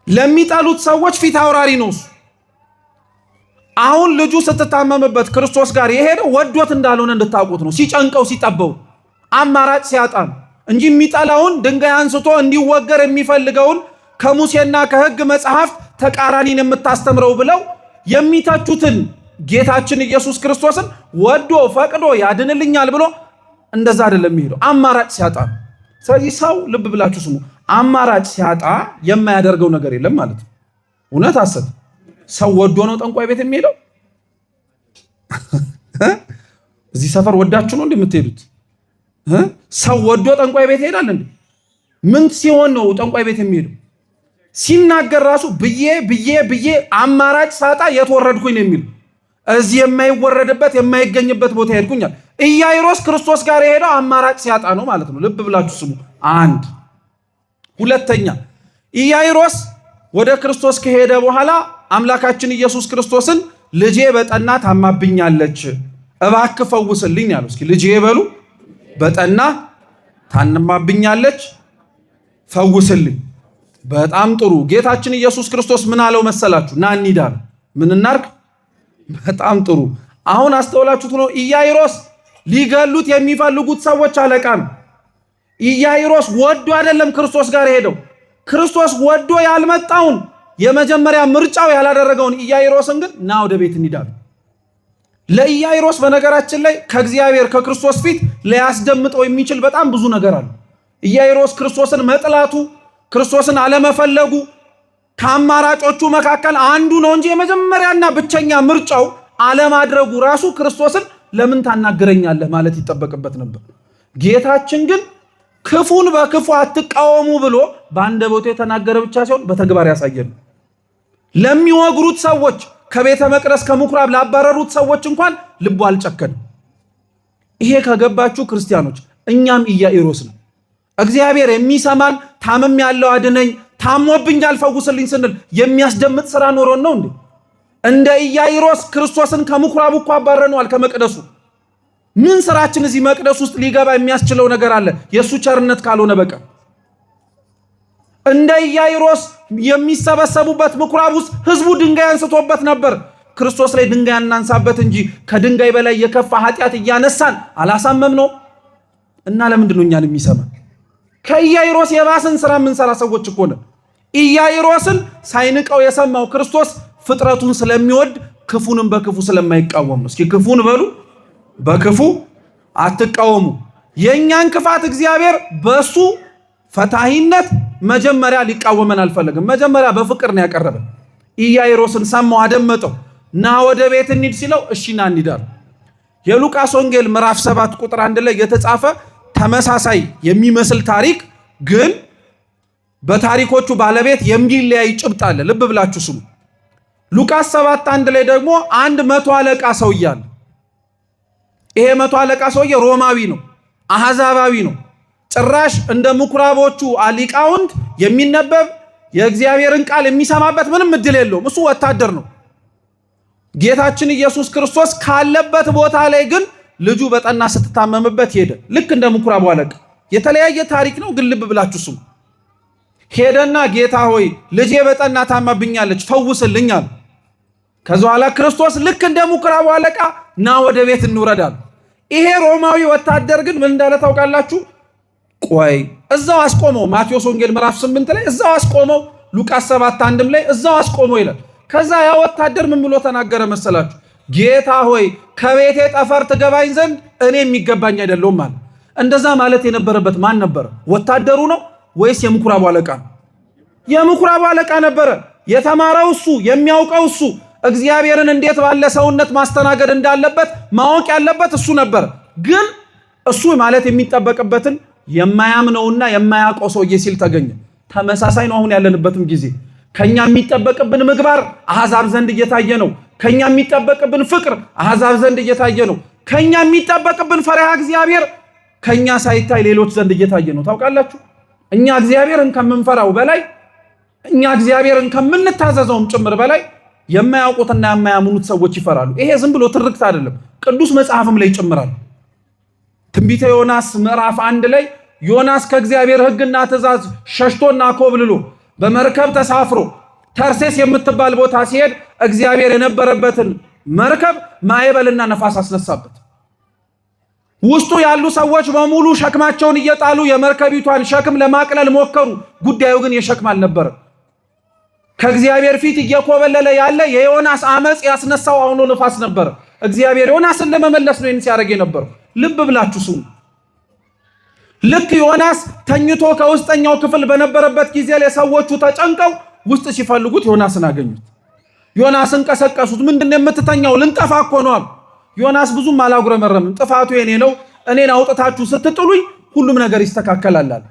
Speaker 1: ለሚጠሉት ሰዎች ፊት አውራሪ ነው እሱ። አሁን ልጁ ስትታመምበት ክርስቶስ ጋር የሄደው ወዶት እንዳልሆነ እንድታውቁት ነው። ሲጨንቀው ሲጠበው አማራጭ ሲያጣ ነው እንጂ የሚጠላውን ድንጋይ አንስቶ እንዲወገር የሚፈልገውን ከሙሴና ከሕግ መጽሐፍት ተቃራኒን የምታስተምረው ብለው የሚተቹትን ጌታችን ኢየሱስ ክርስቶስን ወዶ ፈቅዶ ያድንልኛል ብሎ እንደዛ አይደለም የሚሄደው፣ አማራጭ ሲያጣ ነው። ስለዚህ ሰው ልብ ብላችሁ ስሙ፣ አማራጭ ሲያጣ የማያደርገው ነገር የለም ማለት ነው። እውነት ሐሰት? ሰው ወዶ ነው ጠንቋይ ቤት የሚሄደው? እዚህ ሰፈር ወዳችሁ ነው እንደምትሄዱት? ሰው ወዶ ጠንቋይ ቤት ይሄዳል እንዴ? ምን ሲሆን ነው ጠንቋይ ቤት የሚሄደው? ሲናገር ራሱ ብዬ አማራጭ ሳጣ የተወረድኩኝ ነው የሚል። እዚህ የማይወረድበት የማይገኝበት ቦታ ሄድኩኛል። ኢያኢሮስ ክርስቶስ ጋር የሄደው አማራጭ ሲያጣ ነው ማለት ነው። ልብ ብላችሁ ስሙ። አንድ ሁለተኛ፣ ኢያኢሮስ ወደ ክርስቶስ ከሄደ በኋላ አምላካችን ኢየሱስ ክርስቶስን ልጄ በጠና ታማብኛለች፣ እባክህ ፈውስልኝ ያለው። እስኪ ልጄ በሉ። በጠና ታማብኛለች፣ ፈውስልኝ። በጣም ጥሩ። ጌታችን ኢየሱስ ክርስቶስ ምን አለው መሰላችሁ? ና እንሂድ አለ። ምን እናርግ? በጣም ጥሩ። አሁን አስተውላችሁት ነው። ኢያኢሮስ ሊገሉት የሚፈልጉት ሰዎች አለቃ ነው። ኢያኢሮስ ወዶ አይደለም ክርስቶስ ጋር ሄደው። ክርስቶስ ወዶ ያልመጣውን የመጀመሪያ ምርጫው ያላደረገውን ኢያኢሮስን ግን ና ወደ ቤት እንሂድ አለ። ለኢያኢሮስ በነገራችን ላይ ከእግዚአብሔር ከክርስቶስ ፊት ሊያስደምጠው የሚችል በጣም ብዙ ነገር አለ። ኢያኢሮስ ክርስቶስን መጥላቱ፣ ክርስቶስን አለመፈለጉ ከአማራጮቹ መካከል አንዱ ነው እንጂ የመጀመሪያና ብቸኛ ምርጫው አለማድረጉ ራሱ ክርስቶስን ለምን ታናግረኛለህ ማለት ይጠበቅበት ነበር። ጌታችን ግን ክፉን በክፉ አትቃወሙ ብሎ በአንደበቱ የተናገረ ብቻ ሳይሆን በተግባር ያሳየን። ለሚወግሩት ሰዎች፣ ከቤተ መቅደስ ከምኩራብ ላባረሩት ሰዎች እንኳን ልቡ አልጨከንም። ይሄ ከገባችሁ ክርስቲያኖች፣ እኛም ኢያኢሮስ ነው። እግዚአብሔር የሚሰማን ታመም ያለው አድነኝ፣ ታሞብኛል ፈውስልኝ ስንል የሚያስደምጥ ስራ ኖሮን ነው እንዴ? እንደ ኢያኢሮስ ክርስቶስን ከምኩራቡ እኮ አባረነዋል ከመቅደሱ። ምን ስራችን እዚህ መቅደስ ውስጥ ሊገባ የሚያስችለው ነገር አለ የእሱ ቸርነት ካልሆነ በቀር? እንደ ኢያኢሮስ የሚሰበሰቡበት ምኩራብ ውስጥ ህዝቡ ድንጋይ አንስቶበት ነበር። ክርስቶስ ላይ ድንጋይ እናንሳበት እንጂ ከድንጋይ በላይ የከፋ ኃጢአት እያነሳን አላሳመም ነው። እና ለምንድን ነው እኛን የሚሰማን? ከኢያኢሮስ የባሰን ስራ የምንሰራ ሰዎች እኮ ነን። ኢያኢሮስን ሳይንቀው የሰማው ክርስቶስ ፍጥረቱን ስለሚወድ ክፉንም በክፉ ስለማይቃወም ነው። እስኪ ክፉን በሉ፣ በክፉ አትቃወሙ። የእኛን ክፋት እግዚአብሔር በሱ ፈታሂነት መጀመሪያ ሊቃወመን አልፈለግም። መጀመሪያ በፍቅር ነው ያቀረበን። ኢያኢሮስን ሰማው፣ አደመጠው። ና ወደ ቤት እንሂድ ሲለው እሺ ና እንሂድ አለ። የሉቃስ ወንጌል ምዕራፍ 7 ቁጥር 1 ላይ የተጻፈ ተመሳሳይ የሚመስል ታሪክ ግን በታሪኮቹ ባለቤት የሚለያይ ጭብጥ አለ። ልብ ብላችሁ ስሙ። ሉቃስ 7:1 ላይ ደግሞ አንድ 100 አለቃ ሰውዬ አለ። ይሄ 100 አለቃ ሰውዬ ሮማዊ ነው፣ አሕዛባዊ ነው። ጭራሽ እንደ ምኩራቦቹ ሊቃውንት የሚነበብ የእግዚአብሔርን ቃል የሚሰማበት ምንም እድል የለውም። እሱ ወታደር ነው። ጌታችን ኢየሱስ ክርስቶስ ካለበት ቦታ ላይ ግን ልጁ በጠና ስትታመምበት ሄደ። ልክ እንደ ምኩራቡ አለቃ። የተለያየ ታሪክ ነው ግን ልብ ብላችሁ ስሙ። ሄደና ጌታ ሆይ ልጄ በጠና ታማብኛለች ፈውስልኝ አለ። ከዛ በኋላ ክርስቶስ ልክ እንደ ምኩራቡ አለቃ ና ወደ ቤት እንውረዳል። ይሄ ሮማዊ ወታደር ግን ምን እንዳለ ታውቃላችሁ? ቆይ እዛው አስቆመው። ማቴዎስ ወንጌል ምዕራፍ 8 ላይ እዛው አስቆመው። ሉቃስ 7:1 ላይ እዛው አስቆመው ይላል። ከዛ ያ ወታደር ምን ብሎ ተናገረ መሰላችሁ? ጌታ ሆይ ከቤቴ ጠፈር ትገባኝ ዘንድ እኔ የሚገባኝ አይደለሁም ማለት። እንደዛ ማለት የነበረበት ማን ነበረ? ወታደሩ ነው ወይስ የምኩራቡ አለቃ? የምኩራቡ አለቃ ነበረ። የተማረው እሱ፣ የሚያውቀው እሱ፣ እግዚአብሔርን እንዴት ባለ ሰውነት ማስተናገድ እንዳለበት ማወቅ ያለበት እሱ ነበር። ግን እሱ ማለት የሚጠበቅበትን የማያምነውና የማያውቀው ሰውዬ ሲል ተገኘ። ተመሳሳይ ነው አሁን ያለንበትም ጊዜ። ከኛ የሚጠበቅብን ምግባር አሕዛብ ዘንድ እየታየ ነው። ከኛ የሚጠበቅብን ፍቅር አሕዛብ ዘንድ እየታየ ነው። ከኛ የሚጠበቅብን ፈሪሃ እግዚአብሔር ከኛ ሳይታይ ሌሎች ዘንድ እየታየ ነው። ታውቃላችሁ? እኛ እግዚአብሔርን ከምንፈራው በላይ እኛ እግዚአብሔርን ከምንታዘዘውም ጭምር በላይ የማያውቁትና የማያምኑት ሰዎች ይፈራሉ። ይሄ ዝም ብሎ ትርክት አይደለም፣ ቅዱስ መጽሐፍም ላይ ይጨምራል። ትንቢተ ዮናስ ምዕራፍ 1 ላይ ዮናስ ከእግዚአብሔር ሕግና ትእዛዝ ሸሽቶና ኮብልሎ በመርከብ ተሳፍሮ ተርሴስ የምትባል ቦታ ሲሄድ እግዚአብሔር የነበረበትን መርከብ ማዕበልና ነፋስ አስነሳበት። ውስጡ ያሉ ሰዎች በሙሉ ሸክማቸውን እየጣሉ የመርከቢቷን ሸክም ለማቅለል ሞከሩ። ጉዳዩ ግን የሸክም አልነበረም። ከእግዚአብሔር ፊት እየኮበለለ ያለ የዮናስ አመጽ ያስነሳው አውሎ ነፋስ ነበር። እግዚአብሔር ዮናስን ለመመለስ ነው ይህን ሲያደርግ የነበረው። ልብ ብላችሁ ስሙ። ልክ ዮናስ ተኝቶ ከውስጠኛው ክፍል በነበረበት ጊዜ ላይ ሰዎቹ ተጨንቀው ውስጥ ሲፈልጉት ዮናስን አገኙት። ዮናስን ቀሰቀሱት። ምንድነው የምትተኛው? ልንጠፋ እኮ ነው አሉ። ዮናስ ብዙም አላጉረመረምም። ጥፋቱ የኔ ነው፣ እኔን አውጥታችሁ ስትጥሉኝ ሁሉም ነገር ይስተካከላል አለ።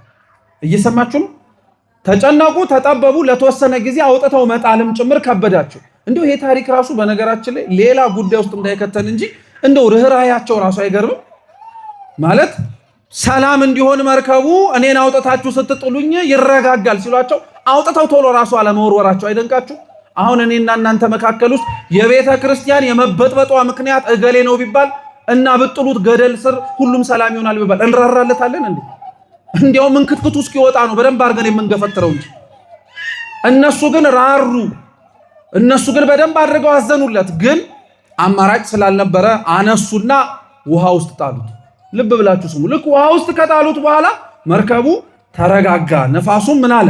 Speaker 1: እየሰማችሁ ነው? ተጨነቁ፣ ተጠበቡ። ለተወሰነ ጊዜ አውጥተው መጣልም ጭምር ከበዳቸው። እንደው ይሄ ታሪክ ራሱ በነገራችን ላይ ሌላ ጉዳይ ውስጥ እንዳይከተል እንጂ እንደው ርህራሄያቸው ራሱ አይገርምም? ማለት ሰላም እንዲሆን መርከቡ እኔን አውጥታችሁ ስትጥሉኝ ይረጋጋል ሲሏቸው አውጥተው ቶሎ ራሱ አለመወርወራቸው አይደንቃችሁ? አሁን እኔና እናንተ መካከል ውስጥ የቤተ ክርስቲያን የመበጥበጧ ምክንያት እገሌ ነው ቢባል እና ብጥሉት ገደል ስር ሁሉም ሰላም ይሆናል ቢባል እንራራለታለን እንዴ? እንዲያው ምንክትክቱ እስኪወጣ ነው በደንብ አድርገን የምንገፈትረው እንጂ። እነሱ ግን ራሩ። እነሱ ግን በደንብ አድርገው አዘኑለት። ግን አማራጭ ስላልነበረ አነሱና ውሃ ውስጥ ጣሉት። ልብ ብላችሁ ስሙ። ልክ ውሃ ውስጥ ከጣሉት በኋላ መርከቡ ተረጋጋ፣ ነፋሱም ምን አለ?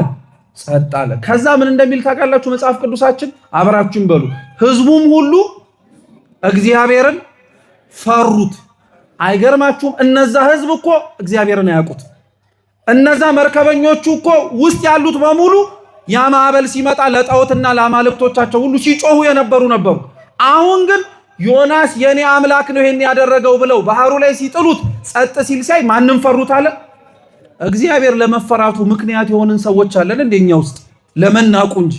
Speaker 1: ጸጥ አለ። ከዛ ምን እንደሚል ታውቃላችሁ? መጽሐፍ ቅዱሳችን አብራችሁን በሉ። ህዝቡም ሁሉ እግዚአብሔርን ፈሩት። አይገርማችሁም? እነዛ ህዝብ እኮ እግዚአብሔርን አያውቁት። እነዛ መርከበኞቹ እኮ ውስጥ ያሉት በሙሉ ያ ማዕበል ሲመጣ ለጣዖትና ለአማልክቶቻቸው ሁሉ ሲጮሁ የነበሩ ነበሩ። አሁን ግን ዮናስ የኔ አምላክ ነው ይሄን ያደረገው ብለው ባህሩ ላይ ሲጥሉት ጸጥ ሲል ሳይ ማንም ፈሩት አለ? እግዚአብሔር ለመፈራቱ ምክንያት የሆንን ሰዎች አለን እንደኛ ውስጥ ለመናቁ እንጂ።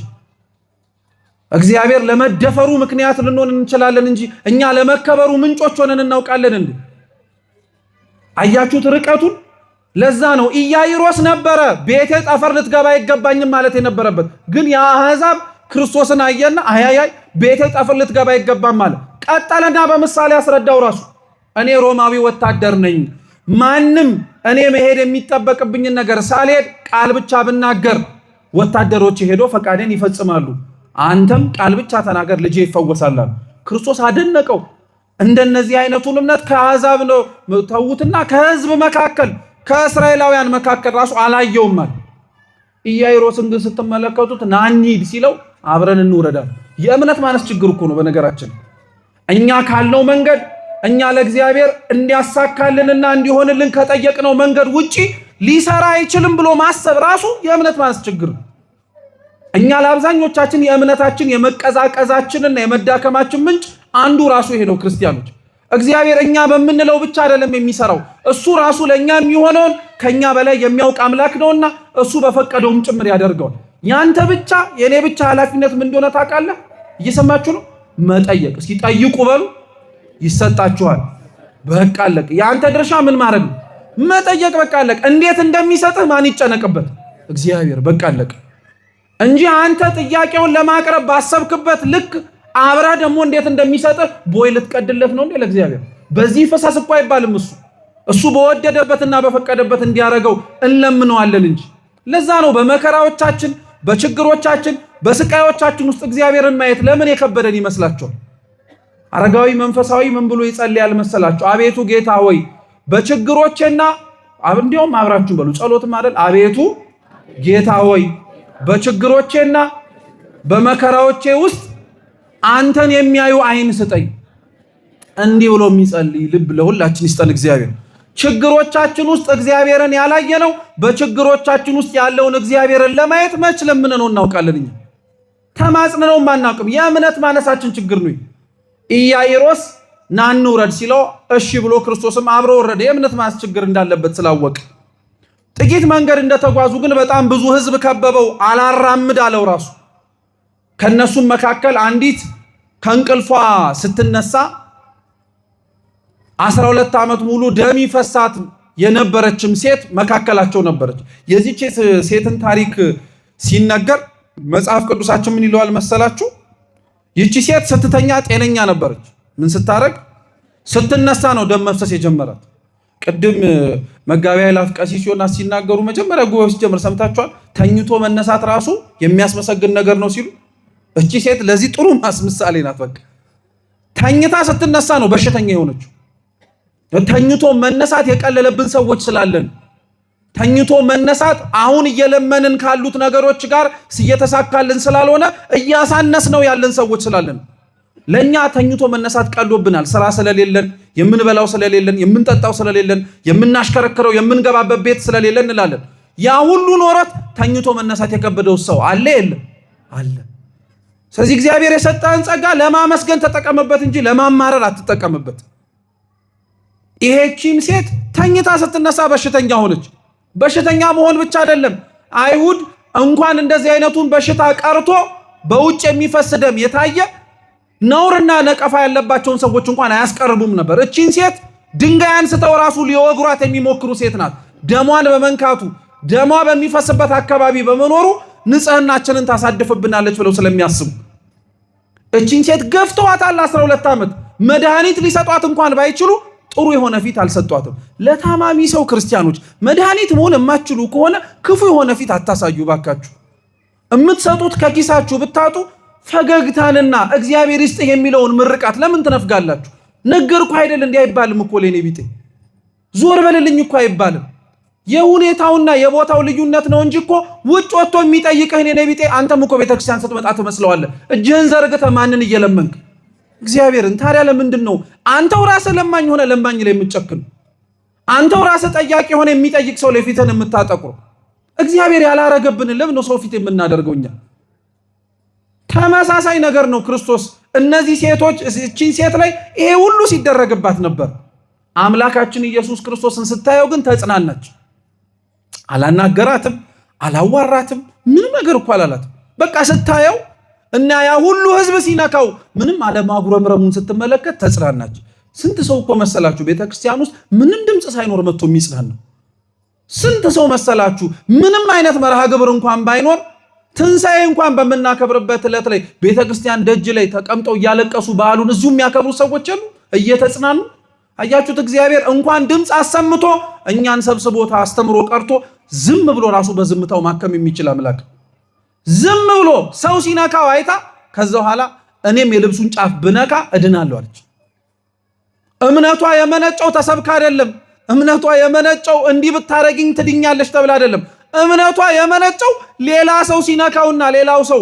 Speaker 1: እግዚአብሔር ለመደፈሩ ምክንያት ልንሆን እንችላለን እንጂ እኛ ለመከበሩ ምንጮች ሆነን እናውቃለን እንዴ? አያችሁት ርቀቱን? ለዛ ነው ኢያይሮስ ነበረ ቤቴ ጠፈር ልትገባ አይገባኝም ማለት የነበረበት። ግን ያ አሕዛብ ክርስቶስን አየና አያያይ ቤቴ ጠፈር ልትገባ አይገባም ማለት ቀጠለና በምሳሌ ያስረዳው ራሱ። እኔ ሮማዊ ወታደር ነኝ፣ ማንም እኔ መሄድ የሚጠበቅብኝን ነገር ሳልሄድ ቃል ብቻ ብናገር ወታደሮች ሄዶ ፈቃዴን ይፈጽማሉ። አንተም ቃል ብቻ ተናገር ልጄ ይፈወሳል። ክርስቶስ አደነቀው። እንደነዚህ አይነቱን እምነት ከአሕዛብ ነው ተውትና ከህዝብ መካከል ከእስራኤላውያን መካከል ራሱ አላየውም ማለት። ኢያይሮስን ግን ስትመለከቱት ና እንሂድ ሲለው አብረን እንውረዳል። የእምነት ማነስ ችግር እኮ ነው በነገራችን። እኛ ካለው መንገድ እኛ ለእግዚአብሔር እንዲያሳካልንና እንዲሆንልን ከጠየቅነው መንገድ ውጪ ሊሰራ አይችልም ብሎ ማሰብ ራሱ የእምነት ማነስ ችግር ነው። እኛ ለአብዛኞቻችን የእምነታችን የመቀዛቀዛችንና የመዳከማችን ምንጭ አንዱ ራሱ ይሄ ነው። ክርስቲያኖች እግዚአብሔር እኛ በምንለው ብቻ አይደለም የሚሰራው። እሱ ራሱ ለኛ የሚሆነውን ከኛ በላይ የሚያውቅ አምላክ ነውና እሱ በፈቀደውም ጭምር ያደርገዋል። ያንተ ብቻ የኔ ብቻ ኃላፊነት ምን እንደሆነ ታውቃለህ? እየሰማችሁ ነው? መጠየቅ። እስኪ ጠይቁ በሉ ይሰጣችኋል። በቃ አለቀ። ያንተ ድርሻ ምን ማድረግ ነው? መጠየቅ። በቃ አለቀ። እንዴት እንደሚሰጥህ ማን ይጨነቅበት? እግዚአብሔር። በቃ አለቀ እንጂ አንተ ጥያቄውን ለማቅረብ ባሰብክበት ልክ አብረህ ደግሞ እንዴት እንደሚሰጥህ ቦይ ልትቀድለት ነው እንዴ ለእግዚአብሔር? በዚህ ፈሳስ እኮ አይባልም። እሱ በወደደበትና በፈቀደበት እንዲያደርገው እንለምነዋለን እንጂ። ለዛ ነው በመከራዎቻችን፣ በችግሮቻችን፣ በስቃዮቻችን ውስጥ እግዚአብሔርን ማየት ለምን የከበደን ይመስላችኋል? አረጋዊ መንፈሳዊ ምን ብሎ ይጸልያል መሰላችሁ? አቤቱ ጌታ ሆይ በችግሮቼና እንዲያውም አብራችሁ በሉ ጸሎትም አይደል? አቤቱ ጌታ ሆይ በችግሮቼና በመከራዎቼ ውስጥ አንተን የሚያዩ አይን ስጠኝ። እንዲህ ብሎ የሚጸልይ ልብ ለሁላችን ይስጠን እግዚአብሔር። ችግሮቻችን ውስጥ እግዚአብሔርን ያላየነው በችግሮቻችን ውስጥ ያለውን እግዚአብሔርን ለማየት መች ለምነነው እናውቃለን? እኛ ተማጽነነው ማናውቅም። የእምነት ማነሳችን ችግር ነው። ኢያይሮስ ና እንውረድ ሲለው እሺ ብሎ ክርስቶስም አብሮ ወረደ። የእምነት ማነስ ችግር እንዳለበት ስላወቀ ጥቂት መንገድ እንደተጓዙ ግን በጣም ብዙ ሕዝብ ከበበው። አላራምድ አለው ራሱ። ከነሱም መካከል አንዲት ከእንቅልፏ ስትነሳ 12 ዓመት ሙሉ ደም ይፈሳት የነበረችም ሴት መካከላቸው ነበረች። የዚህች ሴትን ታሪክ ሲነገር መጽሐፍ ቅዱሳችን ምን ይለዋል መሰላችሁ? ይቺ ሴት ስትተኛ ጤነኛ ነበረች። ምን ስታረግ? ስትነሳ ነው ደም መፍሰስ የጀመራት። ቅድም መጋቢ ኃይላት ቀሲስ ዮናስ ሲናገሩ መጀመሪያ ጉባኤ ሲጀምር ሰምታችኋል። ተኝቶ መነሳት ራሱ የሚያስመሰግን ነገር ነው ሲሉ፣ እቺ ሴት ለዚህ ጥሩ ምሳሌ ናት። በቃ ተኝታ ስትነሳ ነው በሽተኛ የሆነችው። ተኝቶ መነሳት የቀለለብን ሰዎች ስላለን፣ ተኝቶ መነሳት አሁን እየለመንን ካሉት ነገሮች ጋር እየተሳካልን ስላልሆነ እያሳነስ ነው ያለን ሰዎች ስላለን፣ ለኛ ተኝቶ መነሳት ቀሎብናል። ስራ ስለሌለን፣ የምንበላው ስለሌለን፣ የምንጠጣው ስለሌለን፣ የምናሽከረክረው የምንገባበት ቤት ስለሌለን እንላለን። ያ ሁሉ ኖረት ተኝቶ መነሳት የከበደው ሰው አለ የለም? አለ። ስለዚህ እግዚአብሔር የሰጠህን ጸጋ ለማመስገን ተጠቀምበት እንጂ ለማማረር አትጠቀምበት። ይሄቺም ሴት ተኝታ ስትነሳ በሽተኛ ሆነች። በሽተኛ መሆን ብቻ አይደለም፣ አይሁድ እንኳን እንደዚህ አይነቱን በሽታ ቀርቶ በውጭ የሚፈስ ደም የታየ ነውርና ነቀፋ ያለባቸውን ሰዎች እንኳን አያስቀርቡም ነበር። እቺን ሴት ድንጋይ አንስተው ራሱ ሊወግሯት የሚሞክሩ ሴት ናት። ደሟን በመንካቱ ደሟ በሚፈስበት አካባቢ በመኖሩ ንጽህናችንን ታሳድፍብናለች ብለው ስለሚያስቡ እቺን ሴት ገፍተዋታል። 12 ዓመት መድኃኒት ሊሰጧት እንኳን ባይችሉ ጥሩ የሆነ ፊት አልሰጧትም። ለታማሚ ሰው ክርስቲያኖች መድኃኒት መሆን የማትችሉ ከሆነ ክፉ የሆነ ፊት አታሳዩ ባካችሁ። የምትሰጡት ከኪሳችሁ ብታጡ ፈገግታንና እግዚአብሔር ይስጥህ የሚለውን ምርቃት ለምን ትነፍጋላችሁ? ነገርኩ አይደል እንዲህ አይባልም እኮ ለኔ ቢጤ ዞር በልልኝ እኮ አይባልም። የሁኔታውና የቦታው ልዩነት ነው እንጂ እኮ ውጭ ወጥቶ የሚጠይቅህ እኔ ቢጤ አንተም እኮ ቤተክርስቲያን ስትመጣ ትመስለዋለህ። እጅህን ዘርግተህ ማንን እየለመንክ እግዚአብሔርን? ታዲያ ለምንድን ነው አንተው ራስህ ለማኝ ሆነ ለማኝ ላይ የምትጨክን? አንተው ራስህ ጠያቂ ሆነ የሚጠይቅ ሰው ላይ ፊትን የምታጠቁር? እግዚአብሔር ያላረገብንን ለምን ነው ሰው ፊት የምናደርገው እኛ? ተመሳሳይ ነገር ነው ክርስቶስ እነዚህ ሴቶች እቺን ሴት ላይ ይሄ ሁሉ ሲደረግባት ነበር። አምላካችን ኢየሱስ ክርስቶስን ስታየው ግን ተጽናናች። አላናገራትም፣ አላዋራትም፣ ምንም ነገር እኮ አላላትም። በቃ ስታየው እና ያ ሁሉ ህዝብ ሲነካው ምንም አለማጉረምረሙን ስትመለከት ተጽናናች። ስንት ሰው እኮ መሰላችሁ ቤተክርስቲያን ውስጥ ምንም ድምፅ ሳይኖር መጥቶ የሚጽናና? ስንት ሰው መሰላችሁ ምንም አይነት መርሃ ግብር እንኳን ባይኖር ትንሣኤ እንኳን በምናከብርበት ዕለት ላይ ቤተክርስቲያን ደጅ ላይ ተቀምጠው እያለቀሱ በዓሉን እዚሁ የሚያከብሩ ሰዎች አሉ እየተጽናኑ። አያችሁት? እግዚአብሔር እንኳን ድምፅ አሰምቶ እኛን ሰብስቦታ አስተምሮ ቀርቶ ዝም ብሎ ራሱ በዝምታው ማከም የሚችል አምላክ። ዝም ብሎ ሰው ሲነካው አይታ ከዛ በኋላ እኔም የልብሱን ጫፍ ብነካ እድናለሁ አለች። እምነቷ የመነጨው ተሰብካ አይደለም። እምነቷ የመነጨው እንዲህ ብታረግኝ ትድኛለች ተብላ አይደለም። እምነቷ የመነጨው ሌላ ሰው ሲነካውና ሌላው ሰው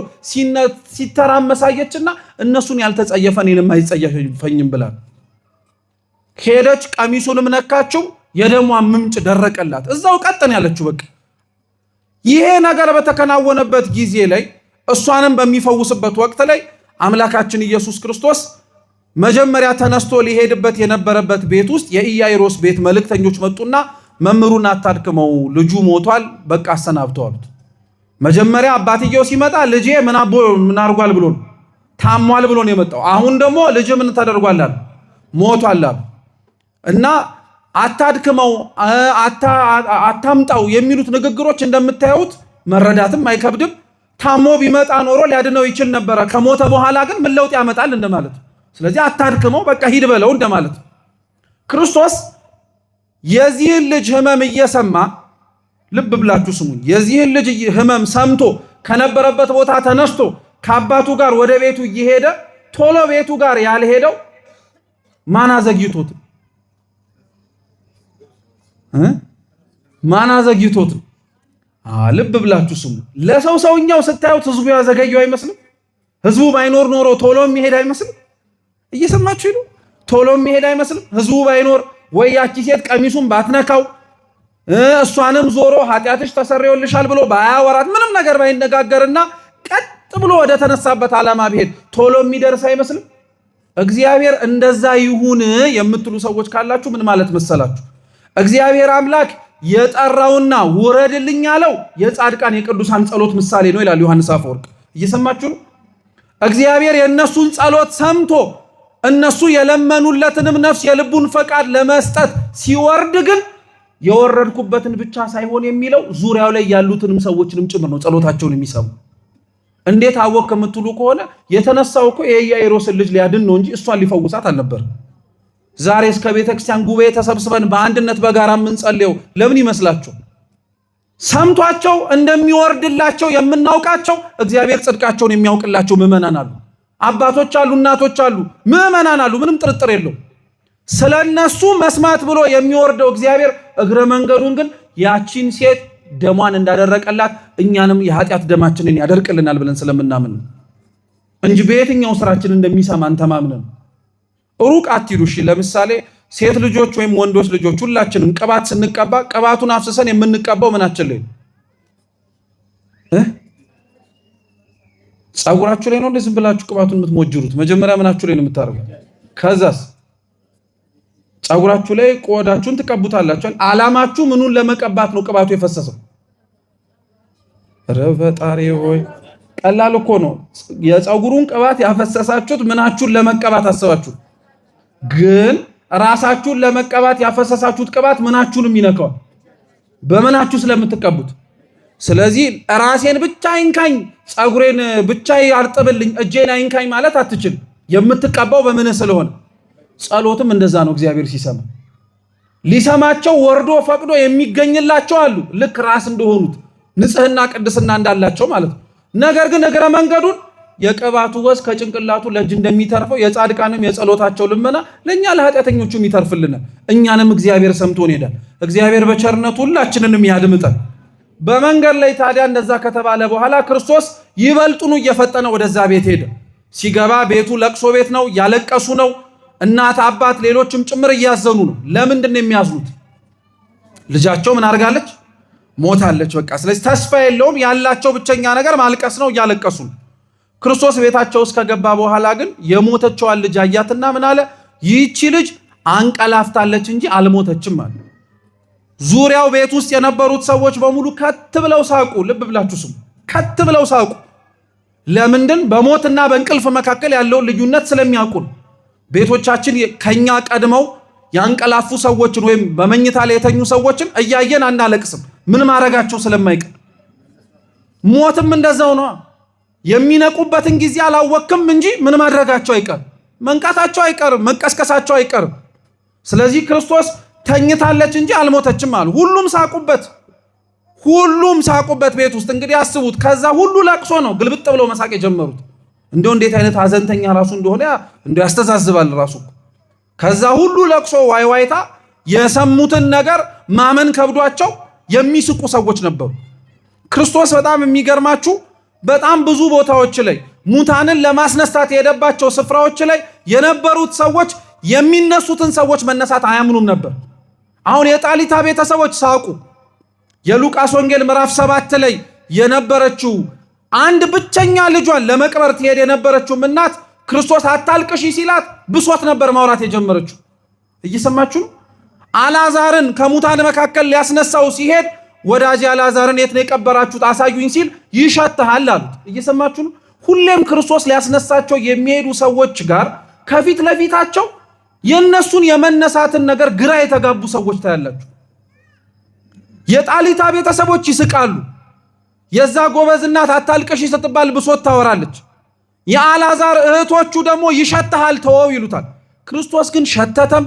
Speaker 1: ሲተራመሳየችና እነሱን ያልተጸየፈ እኔንም አይጸየፈኝም ብላ ሄደች። ቀሚሱንም ነካችው፣ የደሟ ምንጭ ደረቀላት። እዛው ቀጠን ያለችው በቃ። ይሄ ነገር በተከናወነበት ጊዜ ላይ እሷንም በሚፈውስበት ወቅት ላይ አምላካችን ኢየሱስ ክርስቶስ መጀመሪያ ተነስቶ ሊሄድበት የነበረበት ቤት ውስጥ የኢያይሮስ ቤት መልእክተኞች መጡና መምህሩን አታድክመው፣ ልጁ ሞቷል፣ በቃ አሰናብተው አሉት። መጀመሪያ አባትየው ሲመጣ ልጄ ምን አርጓል ብሎ ታሟል ብሎ ነው የመጣው። አሁን ደግሞ ልጅ ምን ተደርጓል አለ፣ ሞቷል አለ። እና አታድክመው፣ አታምጣው የሚሉት ንግግሮች እንደምታዩት መረዳትም አይከብድም። ታሞ ቢመጣ ኖሮ ሊያድነው ይችል ነበረ። ከሞተ በኋላ ግን ምን ለውጥ ያመጣል እንደማለት። ስለዚህ አታድክመው፣ በቃ ሂድ በለው እንደማለት። ክርስቶስ የዚህን ልጅ ህመም እየሰማ ልብ ብላችሁ ስሙኝ። የዚህን ልጅ ህመም ሰምቶ ከነበረበት ቦታ ተነስቶ ከአባቱ ጋር ወደ ቤቱ እየሄደ ቶሎ ቤቱ ጋር ያልሄደው ማን አዘግይቶት? ማን አዘግይቶት? ልብ ብላችሁ ስሙ። ለሰው ሰውኛው ስታዩት ህዝቡ ያዘገየው አይመስልም? ህዝቡ ባይኖር ኖሮ ቶሎ የሚሄድ አይመስልም? እየሰማችሁ ነው። ቶሎ የሚሄድ አይመስልም? ህዝቡ ባይኖር ወይ ያቺ ሴት ቀሚሱን ባትነካው እሷንም ዞሮ ኃጢአትሽ ተሰረየልሻል ብሎ ባያወራት ምንም ነገር ባይነጋገርና ቀጥ ብሎ ወደ ተነሳበት ዓላማ ቢሄድ ቶሎ የሚደርስ አይመስልም? እግዚአብሔር እንደዛ ይሁን የምትሉ ሰዎች ካላችሁ ምን ማለት መሰላችሁ? እግዚአብሔር አምላክ የጠራውና ውረድልኝ ያለው የጻድቃን የቅዱሳን ጸሎት ምሳሌ ነው ይላል ዮሐንስ አፈወርቅ። እየሰማችሁ ነው። እግዚአብሔር የእነሱን ጸሎት ሰምቶ እነሱ የለመኑለትንም ነፍስ የልቡን ፈቃድ ለመስጠት ሲወርድ ግን የወረድኩበትን ብቻ ሳይሆን የሚለው ዙሪያው ላይ ያሉትንም ሰዎችንም ጭምር ነው ጸሎታቸውን የሚሰሙ። እንዴት አወቅ ከምትሉ ከሆነ የተነሳው እኮ የኢያኢሮስን ልጅ ሊያድን ነው እንጂ እሷን ሊፈውሳት አልነበር። ዛሬ እስከ ቤተክርስቲያን ጉባኤ ተሰብስበን በአንድነት በጋራ የምንጸልየው ለምን ይመስላችሁ? ሰምቷቸው እንደሚወርድላቸው የምናውቃቸው እግዚአብሔር ጽድቃቸውን የሚያውቅላቸው ምዕመናን አሉ፣ አባቶች አሉ፣ እናቶች አሉ፣ ምዕመናን አሉ። ምንም ጥርጥር የለው። ስለነሱ መስማት ብሎ የሚወርደው እግዚአብሔር እግረ መንገዱን ግን ያቺን ሴት ደሟን እንዳደረቀላት እኛንም የኃጢአት ደማችንን ያደርቅልናል ብለን ስለምናምን እንጂ በየትኛው ስራችን እንደሚሰማን ተማምነን ሩቅ አትሂዱ። እሺ ለምሳሌ ሴት ልጆች ወይም ወንዶች ልጆች ሁላችንም ቅባት ስንቀባ ቅባቱን አፍስሰን የምንቀባው ምናችን ላይ ጸጉራችሁ ላይ ነው? እንደዚህ ብላችሁ ቅባቱን የምትሞጅሩት መጀመሪያ ምናችሁ ላይ ነው የምታረጉት? ከዛስ ጸጉራችሁ ላይ ቆዳችሁን ትቀቡታላችሁ። አላማችሁ ምኑን ለመቀባት ነው ቅባቱ የፈሰሰው? ረፈጣሪ ሆይ ቀላል እኮ ነው። የጸጉሩን ቅባት ያፈሰሳችሁት ምናችሁን ለመቀባት አስባችሁ፣ ግን ራሳችሁን ለመቀባት ያፈሰሳችሁት ቅባት ምናችሁንም ይነካዋል በምናችሁ ስለምትቀቡት። ስለዚህ ራሴን ብቻ አይንካኝ፣ ጸጉሬን ብቻ ያርጥብልኝ፣ እጄን አይንካኝ ማለት አትችል። የምትቀባው በምን ስለሆነ ጸሎትም እንደዛ ነው። እግዚአብሔር ሲሰማ ሊሰማቸው ወርዶ ፈቅዶ የሚገኝላቸው አሉ፣ ልክ ራስ እንደሆኑት ንጽህና ቅድስና እንዳላቸው ማለት ነው። ነገር ግን እግረ መንገዱን የቅባቱ ወዝ ከጭንቅላቱ ለእጅ እንደሚተርፈው የጻድቃንም የጸሎታቸው ልመና ለእኛ ለኃጢአተኞቹም ይተርፍልናል። እኛንም እግዚአብሔር ሰምቶን ሄዳል። እግዚአብሔር በቸርነቱ ሁላችንንም ያድምጠን። በመንገድ ላይ ታዲያ እንደዛ ከተባለ በኋላ ክርስቶስ ይበልጡኑ እየፈጠነ ወደዛ ቤት ሄደ። ሲገባ ቤቱ ለቅሶ ቤት ነው፣ ያለቀሱ ነው። እናት አባት፣ ሌሎችም ጭምር እያዘኑ ነው። ለምንድን ነው የሚያዝኑት? ልጃቸው ምን አድርጋለች? ሞታለች። በቃ ስለዚህ ተስፋ የለውም። ያላቸው ብቸኛ ነገር ማልቀስ ነው። እያለቀሱ ነው። ክርስቶስ ቤታቸው ውስጥ ከገባ በኋላ ግን የሞተችዋን ልጅ አያትና ምን አለ? ይህቺ ልጅ አንቀላፍታለች እንጂ አልሞተችም አለ። ዙሪያው ቤት ውስጥ የነበሩት ሰዎች በሙሉ ከት ብለው ሳቁ። ልብ ብላችሁ ስሙ፣ ከት ብለው ሳቁ። ለምንድን? በሞትና በእንቅልፍ መካከል ያለውን ልዩነት ስለሚያውቁ። ቤቶቻችን ከኛ ቀድመው ያንቀላፉ ሰዎችን ወይም በመኝታ ላይ የተኙ ሰዎችን እያየን አናለቅስም። ምን ማድረጋቸው ስለማይቀር። ሞትም እንደዛው ነው። የሚነቁበትን ጊዜ አላወቅም እንጂ ምን ማድረጋቸው አይቀርም፣ መንቃታቸው አይቀርም፣ መቀስቀሳቸው አይቀርም። ስለዚህ ክርስቶስ ተኝታለች እንጂ አልሞተችም አሉ። ሁሉም ሳቁበት፣ ሁሉም ሳቁበት ቤት ውስጥ። እንግዲህ አስቡት፣ ከዛ ሁሉ ለቅሶ ነው ግልብጥ ብለው መሳቅ የጀመሩት። እንደው እንዴት አይነት ሀዘንተኛ ራሱ እንደሆነ እንደው ያስተዛዝባል ራሱ። ከዛ ሁሉ ለቅሶ ዋይዋይታ የሰሙትን ነገር ማመን ከብዷቸው የሚስቁ ሰዎች ነበሩ። ክርስቶስ በጣም የሚገርማችሁ በጣም ብዙ ቦታዎች ላይ ሙታንን ለማስነሳት የሄደባቸው ስፍራዎች ላይ የነበሩት ሰዎች የሚነሱትን ሰዎች መነሳት አያምኑም ነበር። አሁን የጣሊታ ቤተሰቦች ሳቁ። የሉቃስ ወንጌል ምዕራፍ 7 ላይ የነበረችው አንድ ብቸኛ ልጇን ለመቅበር ትሄድ የነበረችው እናት ክርስቶስ አታልቅሺ ሲላት ብሶት ነበር ማውራት የጀመረችው። እየሰማችሁ ነው። አልዓዛርን ከሙታን መካከል ሊያስነሳው ሲሄድ ወዳጅ አልዓዛርን የት ነው የቀበራችሁት አሳዩኝ ሲል ይሸትሃል አሉት። እየሰማችሁ ነው። ሁሌም ክርስቶስ ሊያስነሳቸው የሚሄዱ ሰዎች ጋር ከፊት ለፊታቸው የነሱን የመነሳትን ነገር ግራ የተጋቡ ሰዎች ታያላችሁ። የጣሊታ ቤተሰቦች ይስቃሉ። የዛ ጎበዝ እናት አታልቅሺ ስትባል ብሶት ታወራለች። የአልዓዛር እህቶቹ ደግሞ ይሸትሃል ተወው ይሉታል። ክርስቶስ ግን ሸተተም፣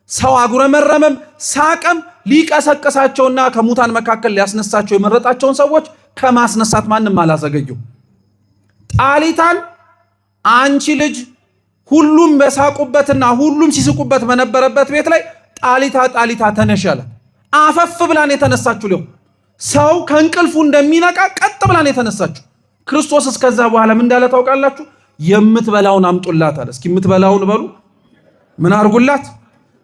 Speaker 1: ሰው አጉረመረመም፣ ሳቀም ሊቀሰቅሳቸውና ከሙታን መካከል ሊያስነሳቸው የመረጣቸውን ሰዎች ከማስነሳት ማንም አላዘገየው። ጣሊታን አንቺ ልጅ ሁሉም በሳቁበትና ሁሉም ሲስቁበት በነበረበት ቤት ላይ ጣሊታ ጣሊታ ተነሽ አለ። አፈፍ ብላን የተነሳችሁ ሊሆን ሰው ከእንቅልፉ እንደሚነቃ ቀጥ ብላን የተነሳችሁ። ክርስቶስ እስከዛ በኋላ ምን እንዳለ ታውቃላችሁ? የምትበላውን አምጡላት አለ። እስኪ የምትበላውን በሉ። ምን አርጉላት?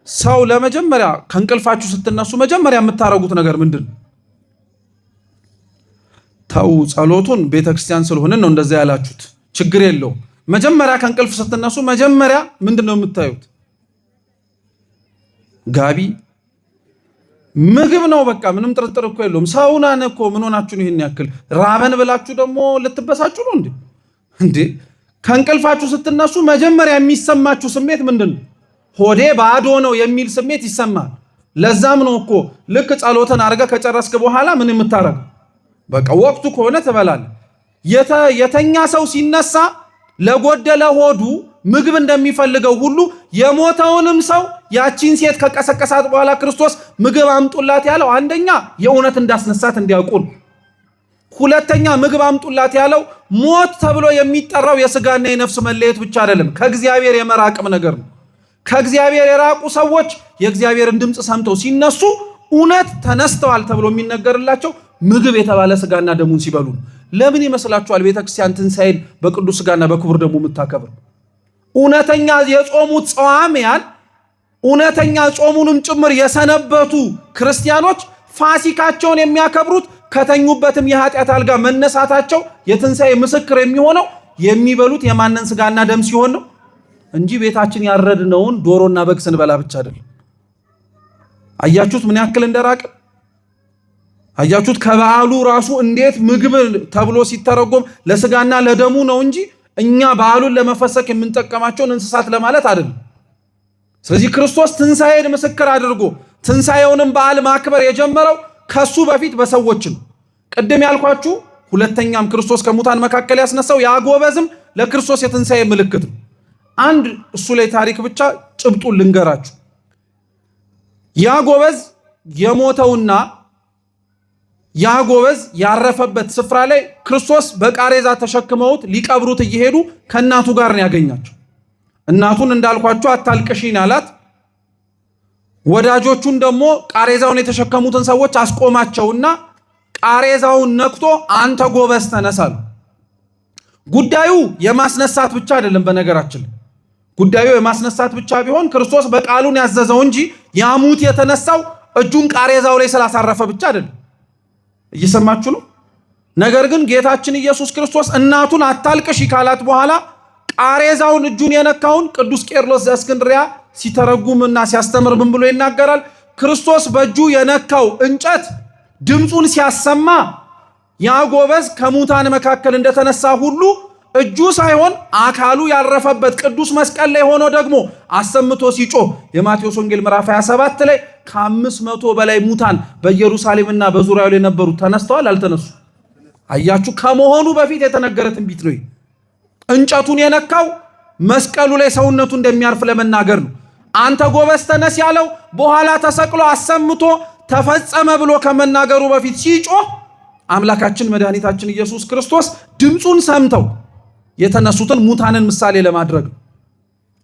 Speaker 1: ሰው ለመጀመሪያ ከእንቅልፋችሁ ስትነሱ መጀመሪያ የምታረጉት ነገር ምንድን ነው? ተው ጸሎቱን ቤተክርስቲያን ስለሆነ ነው እንደዛ ያላችሁት፣ ችግር የለውም። መጀመሪያ ከእንቅልፍ ስትነሱ መጀመሪያ ምንድን ነው የምታዩት? ጋቢ፣ ምግብ ነው። በቃ ምንም ጥርጥር እኮ የለውም። ሰውናን እኮ ምን ሆናችሁ ነው ይሄን ያክል ራበን ብላችሁ ደግሞ ልትበሳችሁ ነው እንዴ? ከእንቅልፋችሁ ስትነሱ መጀመሪያ የሚሰማችሁ ስሜት ምንድን ነው? ሆዴ ባዶ ነው የሚል ስሜት ይሰማል። ለዛም ነው እኮ ልክ ጸሎትን አርገ ከጨረስክ በኋላ ምን የምታረግ በቃ ወቅቱ ከሆነ ትበላለህ። የተኛ ሰው ሲነሳ ለጎደለ ሆዱ ምግብ እንደሚፈልገው ሁሉ የሞተውንም ሰው ያቺን ሴት ከቀሰቀሳት በኋላ ክርስቶስ ምግብ አምጡላት ያለው አንደኛ የእውነት እንዳስነሳት እንዲያውቁ፣ ሁለተኛ ምግብ አምጡላት ያለው ሞት ተብሎ የሚጠራው የስጋና የነፍስ መለየት ብቻ አይደለም፣ ከእግዚአብሔር የመራቅም ነገር ነው። ከእግዚአብሔር የራቁ ሰዎች የእግዚአብሔርን ድምፅ ሰምተው ሲነሱ እውነት ተነስተዋል ተብሎ የሚነገርላቸው ምግብ የተባለ ስጋና ደሙን ሲበሉ ነው። ለምን ይመስላችኋል ቤተክርስቲያን ትንሣኤን በቅዱስ ስጋና በክቡር ደሙ የምታከብር? እውነተኛ የጾሙት ጸዋሚያን እውነተኛ ጾሙንም ጭምር የሰነበቱ ክርስቲያኖች ፋሲካቸውን የሚያከብሩት ከተኙበትም የኃጢአት አልጋ መነሳታቸው የትንሣኤ ምስክር የሚሆነው የሚበሉት የማንን ስጋና ደም ሲሆን ነው እንጂ ቤታችን ያረድነውን ዶሮና በግ ስንበላ ብቻ አይደለም። አያችሁት ምን ያክል እንደራቀ? አያችሁት ከበዓሉ ራሱ እንዴት ምግብ ተብሎ ሲተረጎም ለስጋና ለደሙ ነው እንጂ እኛ በዓሉን ለመፈሰክ የምንጠቀማቸውን እንስሳት ለማለት አይደለም። ስለዚህ ክርስቶስ ትንሣኤን ምስክር አድርጎ ትንሣኤውንም በዓል ማክበር የጀመረው ከሱ በፊት በሰዎች ነው። ቅድም ያልኳችሁ ሁለተኛም ክርስቶስ ከሙታን መካከል ያስነሳው ያጎበዝም ለክርስቶስ የትንሣኤ ምልክት ነው። አንድ እሱ ላይ ታሪክ ብቻ ጭብጡን ልንገራችሁ። ያጎበዝ የሞተውና ያጎበዝ ያረፈበት ስፍራ ላይ ክርስቶስ በቃሬዛ ተሸክመውት ሊቀብሩት እየሄዱ ከእናቱ ጋር ነው ያገኛቸው። እናቱን እንዳልኳቸው አታልቅሽኝ አላት። ወዳጆቹን ደግሞ ቃሬዛውን የተሸከሙትን ሰዎች አስቆማቸውና ቃሬዛውን ነክቶ አንተ ጎበዝ ተነሳሉ። ጉዳዩ የማስነሳት ብቻ አይደለም። በነገራችን ጉዳዩ የማስነሳት ብቻ ቢሆን ክርስቶስ በቃሉን ያዘዘው እንጂ ያሙት የተነሳው እጁን ቃሬዛው ላይ ስላሳረፈ ብቻ አይደለም። እየሰማችሁ ነው። ነገር ግን ጌታችን ኢየሱስ ክርስቶስ እናቱን አታልቅሽ ካላት በኋላ ቃሬዛውን እጁን የነካውን ቅዱስ ቄርሎስ ዘእስክንድርያ ሲተረጉምና ሲያስተምር ምን ብሎ ይናገራል? ክርስቶስ በእጁ የነካው እንጨት ድምፁን ሲያሰማ ያጎበዝ ከሙታን መካከል እንደተነሳ ሁሉ እጁ ሳይሆን አካሉ ያረፈበት ቅዱስ መስቀል ላይ ሆኖ ደግሞ አሰምቶ ሲጮህ የማቴዎስ ወንጌል ምዕራፍ 27 ላይ ከ500 በላይ ሙታን በኢየሩሳሌምና በዙሪያው ላይ የነበሩ ተነስተዋል። አልተነሱ? አያችሁ፣ ከመሆኑ በፊት የተነገረ ትንቢት ነው። እንጨቱን የነካው መስቀሉ ላይ ሰውነቱ እንደሚያርፍ ለመናገር ነው። አንተ ጎበዝ ተነስ ያለው በኋላ ተሰቅሎ አሰምቶ ተፈጸመ ብሎ ከመናገሩ በፊት ሲጮህ አምላካችን መድኃኒታችን ኢየሱስ ክርስቶስ ድምፁን ሰምተው የተነሱትን ሙታንን ምሳሌ ለማድረግ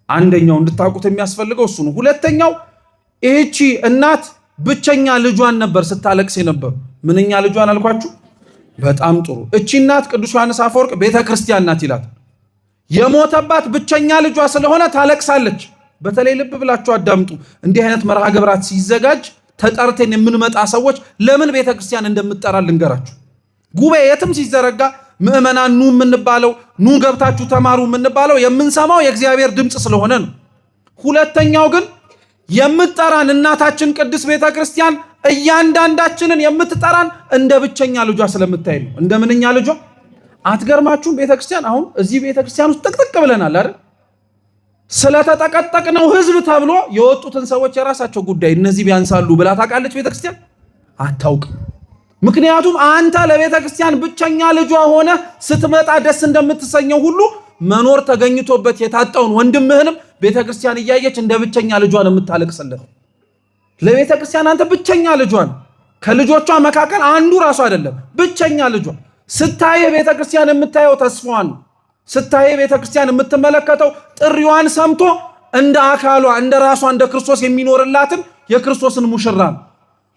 Speaker 1: አንደኛው እንድታውቁት የሚያስፈልገው እሱ ነው። ሁለተኛው ይህቺ እናት ብቸኛ ልጇን ነበር ስታለቅስ ነበር። ምንኛ ልጇን አልኳችሁ? በጣም ጥሩ። እቺ እናት ቅዱስ ዮሐንስ አፈወርቅ ቤተክርስቲያን ናት ይላል። የሞተባት ብቸኛ ልጇ ስለሆነ ታለቅሳለች። በተለይ ልብ ብላችሁ አዳምጡ። እንዲህ አይነት መርሃ ግብራት ሲዘጋጅ ተጠርተን የምንመጣ ሰዎች ለምን ቤተክርስቲያን እንደምትጠራ ልንገራችሁ። ጉባኤ የትም ሲዘረጋ ምእመናን ኑ የምንባለው ኑ ገብታችሁ ተማሩ የምንባለው የምንሰማው የእግዚአብሔር ድምፅ ስለሆነ ነው። ሁለተኛው ግን የምትጠራን እናታችን ቅድስት ቤተክርስቲያን እያንዳንዳችንን የምትጠራን እንደ ብቸኛ ልጇ ስለምታይ ነው። እንደ ምንኛ ልጇ? አትገርማችሁም? ቤተክርስቲያን አሁን እዚህ ቤተክርስቲያን ውስጥ ጥቅጥቅ ብለናል አይደል? ስለተጠቀጠቅነው ህዝብ ተብሎ የወጡትን ሰዎች የራሳቸው ጉዳይ እነዚህ ቢያንሳሉ ብላ ታውቃለች ቤተክርስቲያን? አታውቅም። ምክንያቱም አንተ ለቤተክርስቲያን ብቸኛ ልጇ ሆነ ስትመጣ ደስ እንደምትሰኘው ሁሉ መኖር ተገኝቶበት የታጣውን ወንድምህንም ቤተክርስቲያን እያየች እንደ ብቸኛ ልጇን የምታለቅስለት። ለቤተክርስቲያን አንተ ብቸኛ ልጇን ከልጆቿ መካከል አንዱ ራሱ አይደለም፣ ብቸኛ ልጇ። ስታይ ቤተክርስቲያን የምታየው ተስፋዋን፣ ስታይ ቤተክርስቲያን የምትመለከተው ጥሪዋን ሰምቶ እንደ አካሏ እንደ ራሷ እንደ ክርስቶስ የሚኖርላትን የክርስቶስን ሙሽራ።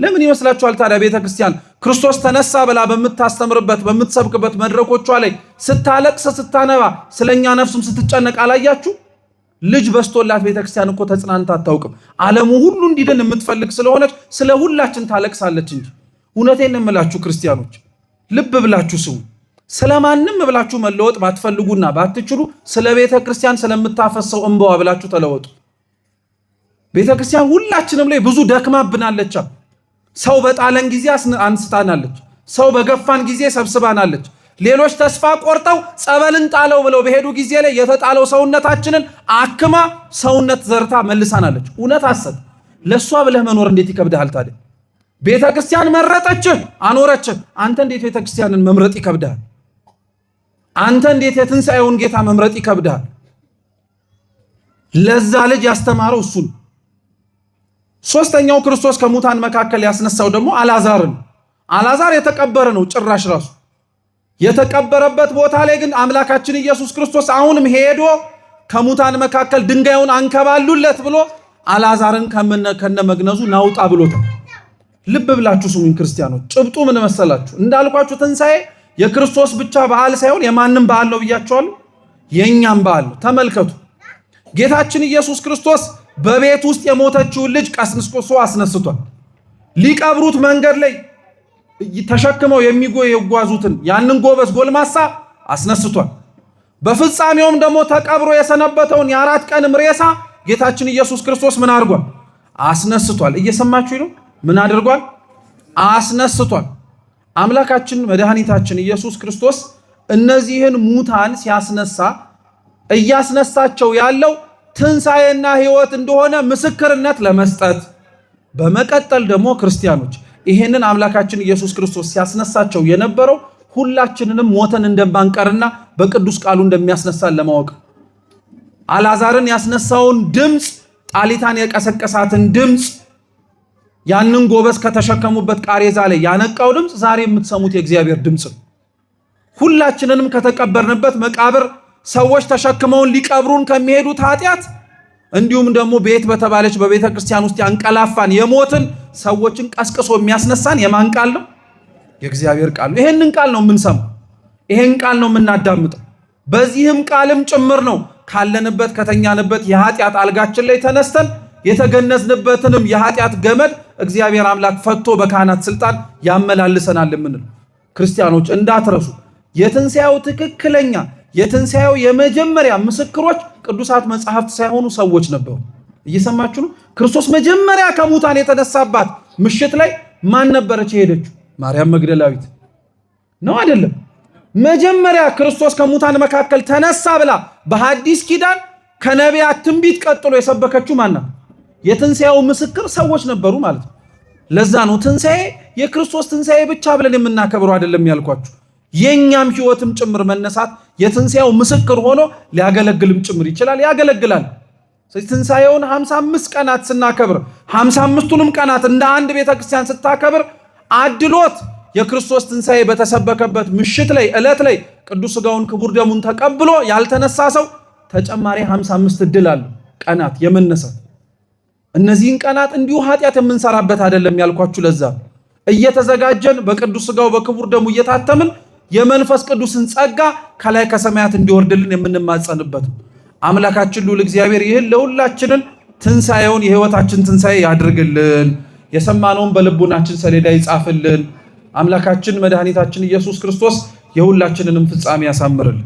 Speaker 1: ለምን ይመስላችኋል ታዲያ ቤተክርስቲያን ክርስቶስ ተነሳ ብላ በምታስተምርበት በምትሰብክበት መድረኮቿ ላይ ስታለቅስ ስታነባ ስለኛ ነፍስም ስትጨነቅ አላያችሁ? ልጅ በስቶላት ቤተክርስቲያን እኮ ተጽናንታ አታውቅም። ዓለሙ ሁሉ እንዲድን የምትፈልግ ስለሆነች ስለ ሁላችን ታለቅሳለች እንጂ። እውነቴን እምላችሁ ክርስቲያኖች ልብ ብላችሁ ስሙ። ስለማንም ብላችሁ መለወጥ ባትፈልጉና ባትችሉ ስለ ቤተክርስቲያን ስለምታፈሰው እንባዋ ብላችሁ ተለወጡ። ቤተክርስቲያን ሁላችንም ላይ ብዙ ደክማብናለች። ሰው በጣለን ጊዜ አንስታናለች። ሰው በገፋን ጊዜ ሰብስባናለች። ሌሎች ተስፋ ቆርጠው ጸበልን ጣለው ብለው በሄዱ ጊዜ ላይ የተጣለው ሰውነታችንን አክማ ሰውነት ዘርታ መልሳናለች። እውነት አሰብ ለሷ ብለህ መኖር እንዴት ይከብዳል ታዲያ? ቤተክርስቲያን መረጠችህ አኖረችህ። አንተ እንዴት ቤተክርስቲያንን መምረጥ ይከብዳል? አንተ እንዴት የትንሣኤውን ጌታ መምረጥ ይከብዳል? ለዛ ልጅ ያስተማረው እሱ ነው። ሶስተኛው ክርስቶስ ከሙታን መካከል ያስነሳው ደግሞ አልዓዛርን። አልዓዛር የተቀበረ ነው ጭራሽ ራሱ የተቀበረበት ቦታ ላይ ግን አምላካችን ኢየሱስ ክርስቶስ አሁንም ሄዶ ከሙታን መካከል ድንጋዩን አንከባሉለት ብሎ አልዓዛርን ከነመግነዙ ናውጣ ብሎታል። ልብ ብላችሁ ስሙኝ ክርስቲያኖች፣ ጭብጡ ምን መሰላችሁ? እንዳልኳችሁ ትንሣኤ የክርስቶስ ብቻ በዓል ሳይሆን የማንም በዓል ነው ብያችኋለሁ። የኛም በዓል ነው። ተመልከቱ፣ ጌታችን ኢየሱስ ክርስቶስ በቤት ውስጥ የሞተችውን ልጅ ቀስቅሶ አስነስቷል። ሊቀብሩት መንገድ ላይ ተሸክመው የሚጓዙትን ያንን ጎበዝ ጎልማሳ አስነስቷል። በፍጻሜውም ደግሞ ተቀብሮ የሰነበተውን የ4 ቀንም ሬሳ ጌታችን ኢየሱስ ክርስቶስ ምን አድርጓል? አስነስቷል። እየሰማችሁ ነው? ምን አድርጓል? አስነስቷል። አምላካችን መድኃኒታችን ኢየሱስ ክርስቶስ እነዚህን ሙታን ሲያስነሳ እያስነሳቸው ያለው ትንሣኤና ሕይወት እንደሆነ ምስክርነት ለመስጠት፣ በመቀጠል ደግሞ ክርስቲያኖች ይሄንን አምላካችን ኢየሱስ ክርስቶስ ሲያስነሳቸው የነበረው ሁላችንንም ሞተን እንደማንቀርና በቅዱስ ቃሉ እንደሚያስነሳን ለማወቅ አልዓዛርን ያስነሳውን ድምፅ፣ ጣሊታን የቀሰቀሳትን ድምፅ፣ ያንን ጎበዝ ከተሸከሙበት ቃሬዛ ላይ ያነቃው ድምፅ ዛሬ የምትሰሙት የእግዚአብሔር ድምፅ ነው። ሁላችንንም ከተቀበርንበት መቃብር ሰዎች ተሸክመውን ሊቀብሩን ከሚሄዱት ኃጢአት እንዲሁም ደግሞ ቤት በተባለች በቤተ ክርስቲያን ውስጥ ያንቀላፋን የሞትን ሰዎችን ቀስቅሶ የሚያስነሳን የማን ቃል ነው? የእግዚአብሔር ቃል ነው። ይሄንን ቃል ነው የምንሰማው፣ ይሄን ቃል ነው የምናዳምጠው። በዚህም ቃልም ጭምር ነው ካለንበት ከተኛንበት የኃጢአት አልጋችን ላይ ተነስተን የተገነዝንበትንም የኃጢአት ገመድ እግዚአብሔር አምላክ ፈቶ በካህናት ስልጣን ያመላልሰናል የምንለው። ክርስቲያኖች እንዳትረሱ፣ የትንሣኤው ትክክለኛ የትንሣኤው የመጀመሪያ ምስክሮች ቅዱሳት መጽሐፍት ሳይሆኑ ሰዎች ነበሩ። እየሰማችሁ ነው? ክርስቶስ መጀመሪያ ከሙታን የተነሳባት ምሽት ላይ ማን ነበረች የሄደችው? ማርያም መግደላዊት ነው አይደለም? መጀመሪያ ክርስቶስ ከሙታን መካከል ተነሳ ብላ በሐዲስ ኪዳን ከነቢያት ትንቢት ቀጥሎ የሰበከችው ማን ነው? የትንሣኤው ምስክር ሰዎች ነበሩ ማለት ነው። ለዛ ነው ትንሣኤ የክርስቶስ ትንሣኤ ብቻ ብለን የምናከብረው አይደለም ያልኳችሁ። የኛም ሕይወትም ጭምር መነሳት የትንሣኤው ምስክር ሆኖ ሊያገለግልም ጭምር ይችላል፣ ያገለግላል። ስለዚህ ትንሣኤውን 55 ቀናት ስናከብር 55ቱንም ቀናት እንደ አንድ ቤተክርስቲያን ስታከብር አድሎት የክርስቶስ ትንሣኤ በተሰበከበት ምሽት ላይ ዕለት ላይ ቅዱስ ሥጋውን ክቡር ደሙን ተቀብሎ ያልተነሳ ሰው ተጨማሪ 55 እድል አለ ቀናት የመነሳት። እነዚህን ቀናት እንዲሁ ኃጢአት የምንሰራበት አይደለም ያልኳችሁ። ለዛ እየተዘጋጀን በቅዱስ ሥጋው በክቡር ደሙ እየታተምን የመንፈስ ቅዱስን ጸጋ ከላይ ከሰማያት እንዲወርድልን የምንማጸንበት አምላካችን ልዑል እግዚአብሔር ይህን ለሁላችንን ትንሣኤውን የሕይወታችን ትንሣኤ ያድርግልን። የሰማነውን በልቡናችን ሰሌዳ ይጻፍልን። አምላካችን መድኃኒታችን ኢየሱስ ክርስቶስ የሁላችንንም ፍጻሜ ያሳምርልን።